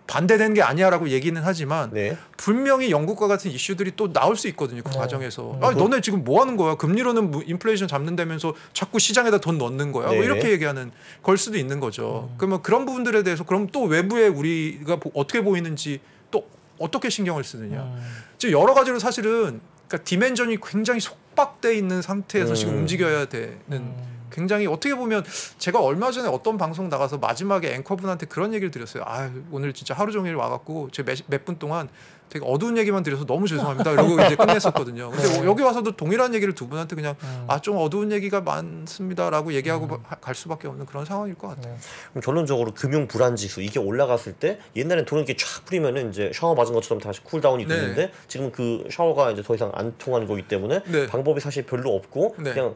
반대되는 게 아니야라고 얘기는 하지만 네. 분명히 영국과 같은 이슈들이 또 나올 수 있거든요. 그 네. 과정에서. 아, 너네 지금 뭐 하는 거야? 금리로는 뭐 인플레이션 잡는다면서 자꾸 시장에다 돈 넣는 거야? 뭐 네. 이렇게 얘기하는 걸 수도 있는 거죠. 그러면 그런 부분들에 대해서 그럼 또 외부에 우리가 어떻게 보이는지 또 어떻게 신경을 쓰느냐. 지금 여러 가지로 사실은 그러니까 디멘전이 굉장히 속박돼 있는 상태에서 지금 움직여야 되는 굉장히 어떻게 보면 제가 얼마 전에 어떤 방송 나가서 마지막에 앵커분한테 그런 얘기를 드렸어요. 아 오늘 진짜 하루 종일 와갖고 제가 몇 분 동안 되게 어두운 얘기만 드려서 너무 죄송합니다. 이러고 이제 끝냈었거든요. 근데 여기 와서도 동일한 얘기를 두 분한테 그냥 아 좀 어두운 얘기가 많습니다라고 얘기하고 갈 수밖에 없는 그런 상황일 것 같아요. 그럼 결론적으로 금융 불안 지수 이게 올라갔을 때 옛날엔 돈을 이렇게 쫙 뿌리면은 이제 샤워 맞은 것처럼 다시 쿨다운이 네. 되는데 지금 그 샤워가 이제 더 이상 안 통하는 거기 때문에 네. 방법이 사실 별로 없고 네. 그냥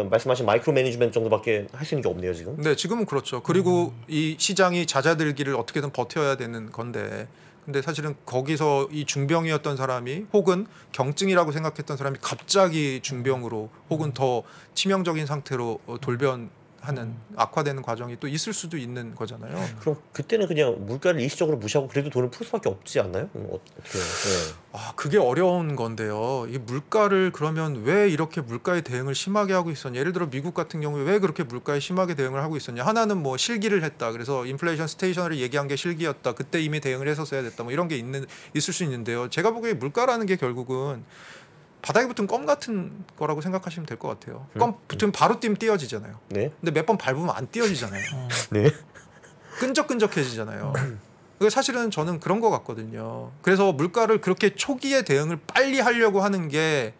말씀하신 마이크로 매니지먼트 정도밖에 할 수 있는 게 없네요 지금. 네, 지금은 그렇죠. 그리고 이 시장이 잦아들기를 어떻게든 버텨야 되는 건데, 근데 사실은 거기서 이 중병이었던 사람이 혹은 경증이라고 생각했던 사람이 갑자기 중병으로 혹은 더 치명적인 상태로 돌변하는 악화되는 과정이 또 있을 수도 있는 거잖아요. 그럼 그때는 그냥 물가를 일시적으로 무시하고 그래도 돈을 풀 수밖에 없지 않나요? 어떻게 해요? 네. 아, 그게 어려운 건데요. 이 물가를 그러면 왜 이렇게 물가에 대응을 심하게 하고 있었냐? 예를 들어 미국 같은 경우에 왜 그렇게 물가에 심하게 대응을 하고 있었냐? 하나는 뭐 실기를 했다. 그래서 인플레이션 스테이셔너를 얘기한 게 실기였다. 그때 이미 대응을 했었어야 됐다. 뭐 이런 게 있을 수 있는데요. 제가 보기에 물가라는 게 결국은 바닥에 붙은 껌 같은 거라고 생각하시면 될 것 같아요. 껌 붙으면 바로 뛰면 띄어지잖아요. 네. 근데 몇 번 밟으면 안 띄어지잖아요. 네. 끈적끈적해지잖아요. 사실은 저는 그런 것 같거든요. 그래서 물가를 그렇게 초기에 대응을 빨리 하려고 하는 게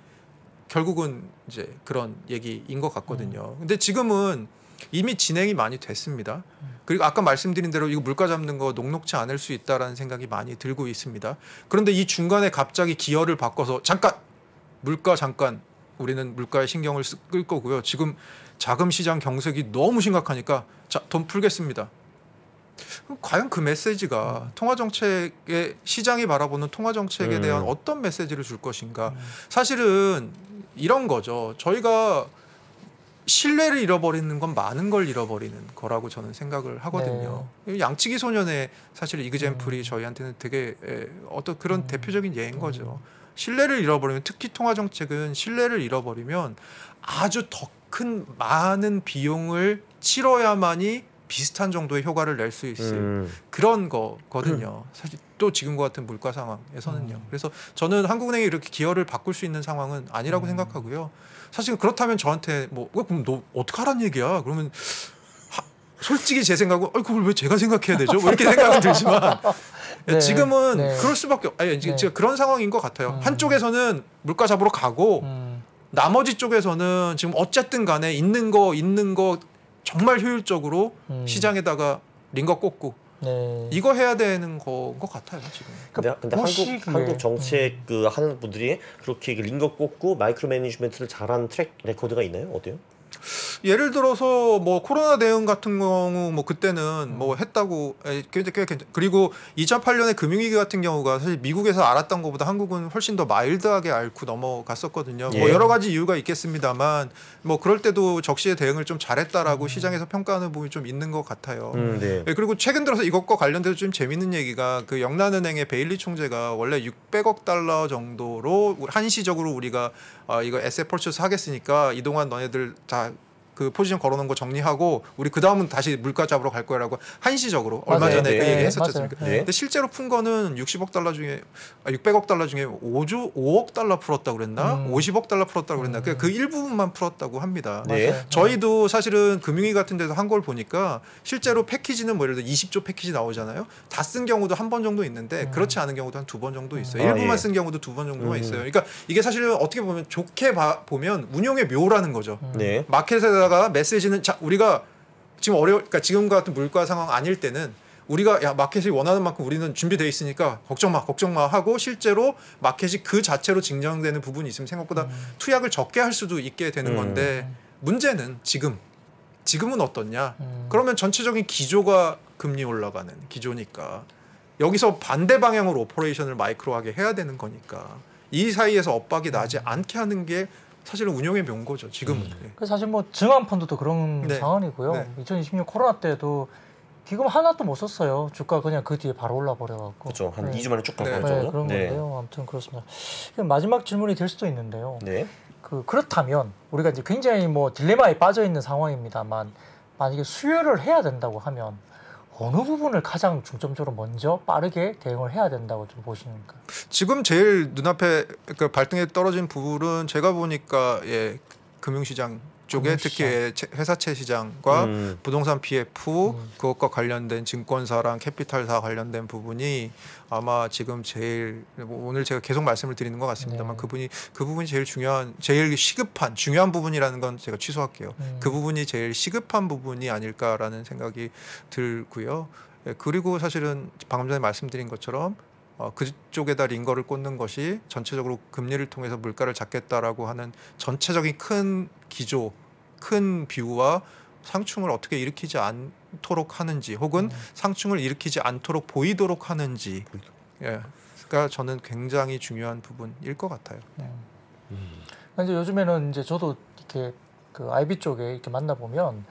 결국은 이제 그런 얘기인 것 같거든요. 근데 지금은 이미 진행이 많이 됐습니다. 그리고 아까 말씀드린 대로 이거 물가 잡는 거 녹록치 않을 수 있다라는 생각이 많이 들고 있습니다. 그런데 이 중간에 갑자기 기어를 바꿔서 잠깐 우리는 물가에 신경을 끌 거고요. 지금 자금 시장 경색이 너무 심각하니까 자, 돈 풀겠습니다. 과연 그 메시지가 통화 정책의 시장이 바라보는 통화 정책에 대한 어떤 메시지를 줄 것인가? 사실은 이런 거죠. 저희가 신뢰를 잃어버리는 건 많은 걸 잃어버리는 거라고 저는 생각을 하거든요. 양치기 소년의 사실 이그젠플이 저희한테는 되게 어떤 그런 대표적인 예인 거죠. 신뢰를 잃어버리면 특히 통화 정책은 신뢰를 잃어버리면 아주 더 큰 많은 비용을 치러야만이 비슷한 정도의 효과를 낼 수 있을 그런 거거든요. 사실 또 지금과 같은 물가 상황에서는요. 그래서 저는 한국은행이 이렇게 기여를 바꿀 수 있는 상황은 아니라고 생각하고요. 사실 그렇다면 저한테 뭐 그럼 너 어떻게 하란 얘기야? 그러면 솔직히 제 생각은 그걸 왜 제가 생각해야 되죠? 뭐 이렇게 생각은 들지만 네, 지금은 네. 그럴 수밖에 아니 네. 제가 그런 상황인 것 같아요. 한쪽에서는 물가 잡으러 가고 나머지 쪽에서는 지금 어쨌든 간에 있는 거 정말 효율적으로 시장에다가 링거 꽂고 네. 이거 해야 되는 것 같아요 지금. 근데 한국 정책 그 하는 분들이 그렇게 링거 꽂고 마이크로 매니지먼트를 잘하는 트랙 레코드가 있나요? 어때요? 예를 들어서 뭐 코로나 대응 같은 경우 뭐 그때는 뭐 했다고 그리고 2008년에 금융위기 같은 경우가 사실 미국에서 알았던 것보다 한국은 훨씬 더 마일드하게 앓고 넘어갔었거든요. 예. 뭐 여러 가지 이유가 있겠습니다만 뭐 그럴 때도 적시에 대응을 좀 잘했다라고 시장에서 평가하는 부분이 좀 있는 것 같아요. 네. 예, 그리고 최근 들어서 이것과 관련돼서 좀 재밌는 얘기가 그 영란은행의 베일리 총재가 원래 600억 달러 정도로 한시적으로 우리가 이거 에셋 퍼처스 하겠으니까 이동안 너네들 다 그 포지션 걸어놓은 거 정리하고 우리 그 다음은 다시 물가 잡으러 갈 거라고 한시적으로 얼마 맞아요. 전에 그 네, 얘기했었지 맞아요. 않습니까? 네. 근데 실제로 푼 거는 60억 달러 중에 600억 달러 중에 5억 달러 풀었다고 그랬나? 50억 달러 풀었다고 그랬나? 그 일부분만 풀었다고 합니다. 네. 맞아요. 저희도 사실은 금융위 같은 데서 한 걸 보니까 실제로 패키지는 뭐 예를 들어 20조 패키지 나오잖아요. 다 쓴 경우도 한 번 정도 있는데 그렇지 않은 경우도 한 2번 정도 있어요. 일부만 예. 쓴 경우도 2번 정도가 있어요. 그러니까 이게 사실은 어떻게 보면 좋게 보면 운용의 묘라는 거죠. 네. 마켓에다가 메시지는 자 우리가 지금 그러니까 지금 같은 물가 상황 아닐 때는 우리가 야 마켓이 원하는 만큼 우리는 준비돼 있으니까 걱정 마 하고 실제로 마켓이 그 자체로 진정되는 부분이 있으면 생각보다 투약을 적게 할 수도 있게 되는 건데 문제는 지금은 어떻냐? 그러면 전체적인 기조가 금리 올라가는 기조니까 여기서 반대 방향으로 오퍼레이션을 마이크로하게 해야 되는 거니까 이 사이에서 엇박이 나지 않게 하는 게 사실은 운용의 묘인 거죠. 지금은. 그 사실 뭐 증환펀드도 그런 네. 상황이고요. 네. 2020년 코로나 때도 기금 하나도 못 썼어요. 주가 그냥 그 뒤에 바로 올라 버려갖고. 그렇죠. 한 네. 2주 만에 쭉 네. 간 네, 거죠. 그런 건데요. 아무튼 그렇습니다. 마지막 질문이 될 수도 있는데요. 네. 그렇다면 우리가 이제 굉장히 뭐 딜레마에 빠져 있는 상황입니다만 만약에 수혈을 해야 된다고 하면 어느 부분을 가장 중점적으로 먼저 빠르게 대응을 해야 된다고 좀 보시는가? 지금 제일 눈앞에 그 발등에 떨어진 부분은 제가 보니까 금융시장 쪽에 특히 회사채 시장과 부동산 PF 그것과 관련된 증권사랑 캐피탈사 관련된 부분이 아마 지금 제일 오늘 제가 계속 말씀을 드리는 것 같습니다만 네. 그 부분이 제일 제일 시급한 중요한 부분이라는 건 제가 취소할게요. 그 부분이 제일 시급한 부분이 아닐까라는 생각이 들고요. 그리고 사실은 방금 전에 말씀드린 것처럼 그쪽에다 링거를 꽂는 것이 전체적으로 금리를 통해서 물가를 잡겠다라고 하는 전체적인 큰 기조, 큰 뷰와 상충을 어떻게 일으키지 않도록 하는지 혹은 상충을 일으키지 않도록 보이도록 하는지 가 저는 굉장히 중요한 부분일 것 같아요. 이제 요즘에는 이제 저도 이렇게 그 IB 쪽에 이렇게 만나보면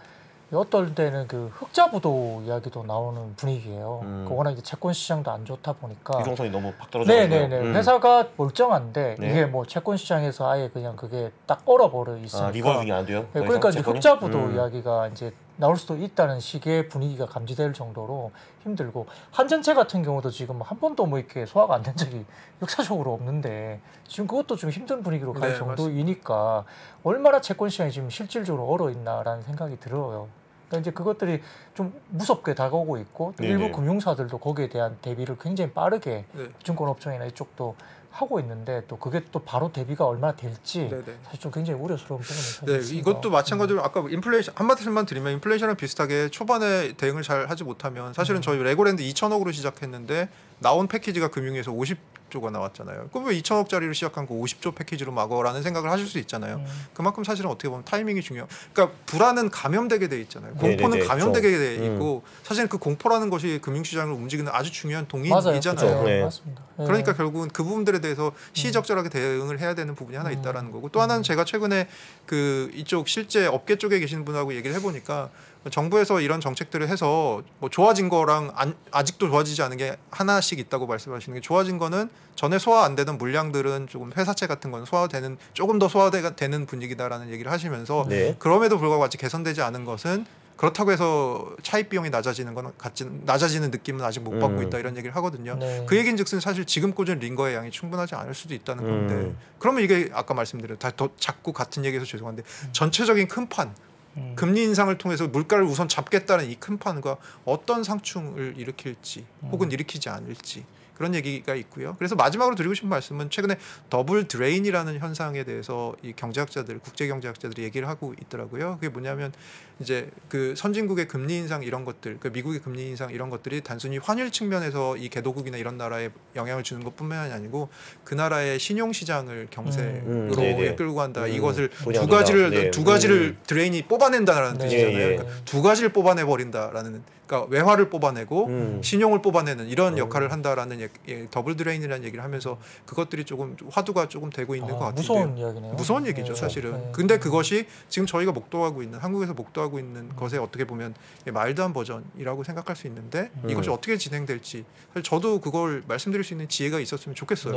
어떨 때는 그 흑자부도 이야기도 나오는 분위기예요. 그 워낙 이제 채권 시장도 안 좋다 보니까 유동성이 너무 팍 떨어져요. 네네네. 회사가 멀쩡한데 네. 이게 뭐 채권 시장에서 아예 그냥 그게 딱 얼어버려 있으니까. 리볼빙이 안 돼요? 네, 더 그러니까 이상 이제 채권이? 흑자부도 이야기가 이제 나올 수도 있다는 식의 분위기가 감지될 정도로 힘들고 한전채 같은 경우도 지금 한 번도 뭐 이렇게 소화가 안 된 적이 역사적으로 없는데 지금 그것도 좀 힘든 분위기로 갈 네, 정도이니까 얼마나 채권 시장이 지금 실질적으로 얼어 있나라는 생각이 들어요. 그러니까 이제 그것들이 좀 무섭게 다가오고 있고 또 일부 금융사들도 거기에 대한 대비를 굉장히 빠르게 증권업종이나 이쪽도 하고 있는데 또 그게 또 바로 대비가 얼마나 될지 사실 좀 굉장히 우려스러운 부분이 있습니다. 이것도 마찬가지로 아까 인플레이션 한 마디만 드리면 인플레이션이랑 비슷하게 초반에 대응을 잘 하지 못하면 사실은 저희 레고랜드 2,000억으로 시작했는데 나온 패키지가 금융위에서 50조가 나왔잖아요. 그럼 왜 2,000억짜리로 시작한 거 50조 패키지로 막어라는 생각을 하실 수 있잖아요. 그만큼 사실은 어떻게 보면 타이밍이 중요해요. 그러니까 불안은 감염되게 돼 있잖아요. 공포는 네네네, 감염되게 돼 있고 사실 그 공포라는 것이 금융시장을 움직이는 아주 중요한 맞아요. 동인이잖아요. 네. 맞습니다. 그러니까 결국은 그 부분들에 대해서 시적절하게 대응을 해야 되는 부분이 하나 있다라는 거고 또 하나는 제가 최근에 그 이쪽 실제 업계 쪽에 계시는 분하고 얘기를 해보니까 정부에서 이런 정책들을 해서 뭐 좋아진 거랑 아직도 좋아지지 않은 게 하나씩 있다고 말씀하시는 게 좋아진 거는 전에 소화 안 되던 물량들은 조금 회사채 같은 건 소화되는 조금 더 소화가 되는 분위기다라는 얘기를 하시면서 그럼에도 불구하고 아직 개선되지 않은 것은 그렇다고 해서 차입 비용이 낮아지는 건 낮아지는 느낌은 아직 못 받고 있다 이런 얘기를 하거든요. 그 얘기인즉슨 사실 지금 꽂은 링거의 양이 충분하지 않을 수도 있다는 건데 그러면 이게 아까 말씀드린 더 자꾸 같은 얘기해서 죄송한데 전체적인 큰 판 금리 인상을 통해서 물가를 우선 잡겠다는 이 큰 판과 어떤 상충을 일으킬지 혹은 일으키지 않을지 그런 얘기가 있고요. 그래서 마지막으로 드리고 싶은 말씀은 최근에 더블 드레인이라는 현상에 대해서 이 경제학자들, 국제 경제학자들이 얘기를 하고 있더라고요. 그게 뭐냐면 이제 그 선진국의 금리 인상 이런 것들, 그 미국의 금리 인상 이런 것들이 단순히 환율 측면에서 이 개도국이나 이런 나라에 영향을 주는 것뿐만이 아니고 그 나라의 신용 시장을 경색으로 끌고 간다. 이것을 두 가지를 드레인이 뽑아낸다라는 뜻이잖아요. 그러니까 두 가지를 뽑아내 버린다라는. 그러니까 외화를 뽑아내고 신용을 뽑아내는 이런 역할을 한다라는 더블 드레인이라는 얘기를 하면서 그것들이 조금 화두가 조금 되고 있는 것 같은데요. 무서운 이야기네요. 무서운 얘기죠, 사실은. 근데 그것이 지금 저희가 목도하고 있는 한국에서 목도하고 있는 것에 어떻게 보면 마일드한 버전이라고 생각할 수 있는데 이것이 어떻게 진행될지 사실 저도 그걸 말씀드릴 수 있는 지혜가 있었으면 좋겠어요.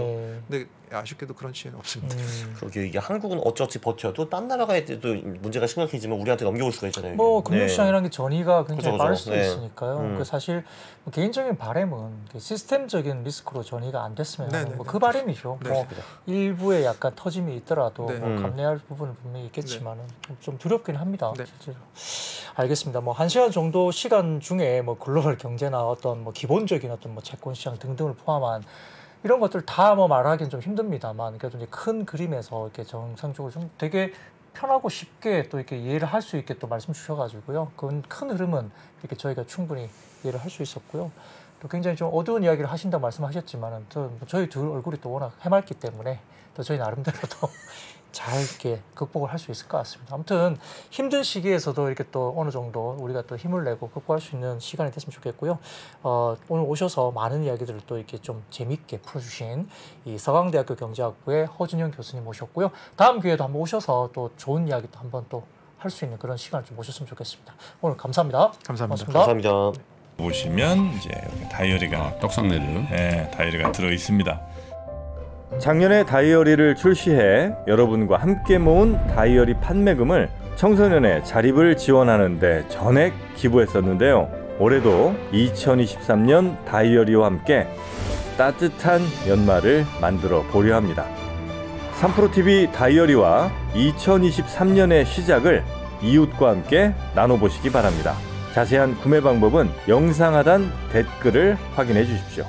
근데 아쉽게도 그런 지혜는 없습니다. 그러게 이게 한국은 어찌어찌 버텨도 딴 나라가 해도 문제가 심각해지면 우리한테 넘겨올 수가 있잖아요. 뭐 금융시장이라는 게 전이가 굉장히 빠를 수도 네. 있으니까요. 그 사실 개인적인 바람은 시스템적인 리스크로 전이가 안 됐으면 하는 뭐 그 바람이죠. 뭐 일부에 약간 터짐이 있더라도 뭐 감내할 부분은 분명히 있겠지만은 좀 두렵긴 합니다. 실제로. 알겠습니다. 뭐 1시간 정도 시간 중에 뭐 글로벌 경제나 어떤 뭐 기본적인 어떤 뭐 채권 시장 등등을 포함한 이런 것들 다 뭐 말하기는 좀 힘듭니다만 그래도 이제 큰 그림에서 이렇게 정상적으로 좀 되게 편하고 쉽게 또 이렇게 이해를 할 수 있게 또 말씀 주셔가지고요. 그 큰 흐름은 이렇게 저희가 충분히 이해를 할 수 있었고요. 또 굉장히 좀 어두운 이야기를 하신다고 말씀하셨지만은 저희 둘 얼굴이 또 워낙 해맑기 때문에 또 저희 나름대로도 잘 이렇게 극복을 할 수 있을 것 같습니다. 아무튼 힘든 시기에서도 이렇게 또 어느 정도 우리가 또 힘을 내고 극복할 수 있는 시간이 됐으면 좋겠고요. 오늘 오셔서 많은 이야기들을 또 이렇게 좀 재밌게 풀어주신 이 서강대학교 경제학부의 허준영 교수님 모셨고요. 다음 기회에도 한번 오셔서 또 좋은 이야기도 한번 또 할 수 있는 그런 시간을 좀 모셨으면 좋겠습니다. 오늘 감사합니다. 감사합니다. 감사합니다. 보시면 이제 다이어리가 떡상내를 다이어리가 들어 있습니다. 작년에 다이어리를 출시해 여러분과 함께 모은 다이어리 판매금을 청소년의 자립을 지원하는 데 전액 기부했었는데요. 올해도 2023년 다이어리와 함께 따뜻한 연말을 만들어 보려 합니다. 3프로TV 다이어리와 2023년의 시작을 이웃과 함께 나눠보시기 바랍니다. 자세한 구매 방법은 영상 하단 댓글을 확인해 주십시오.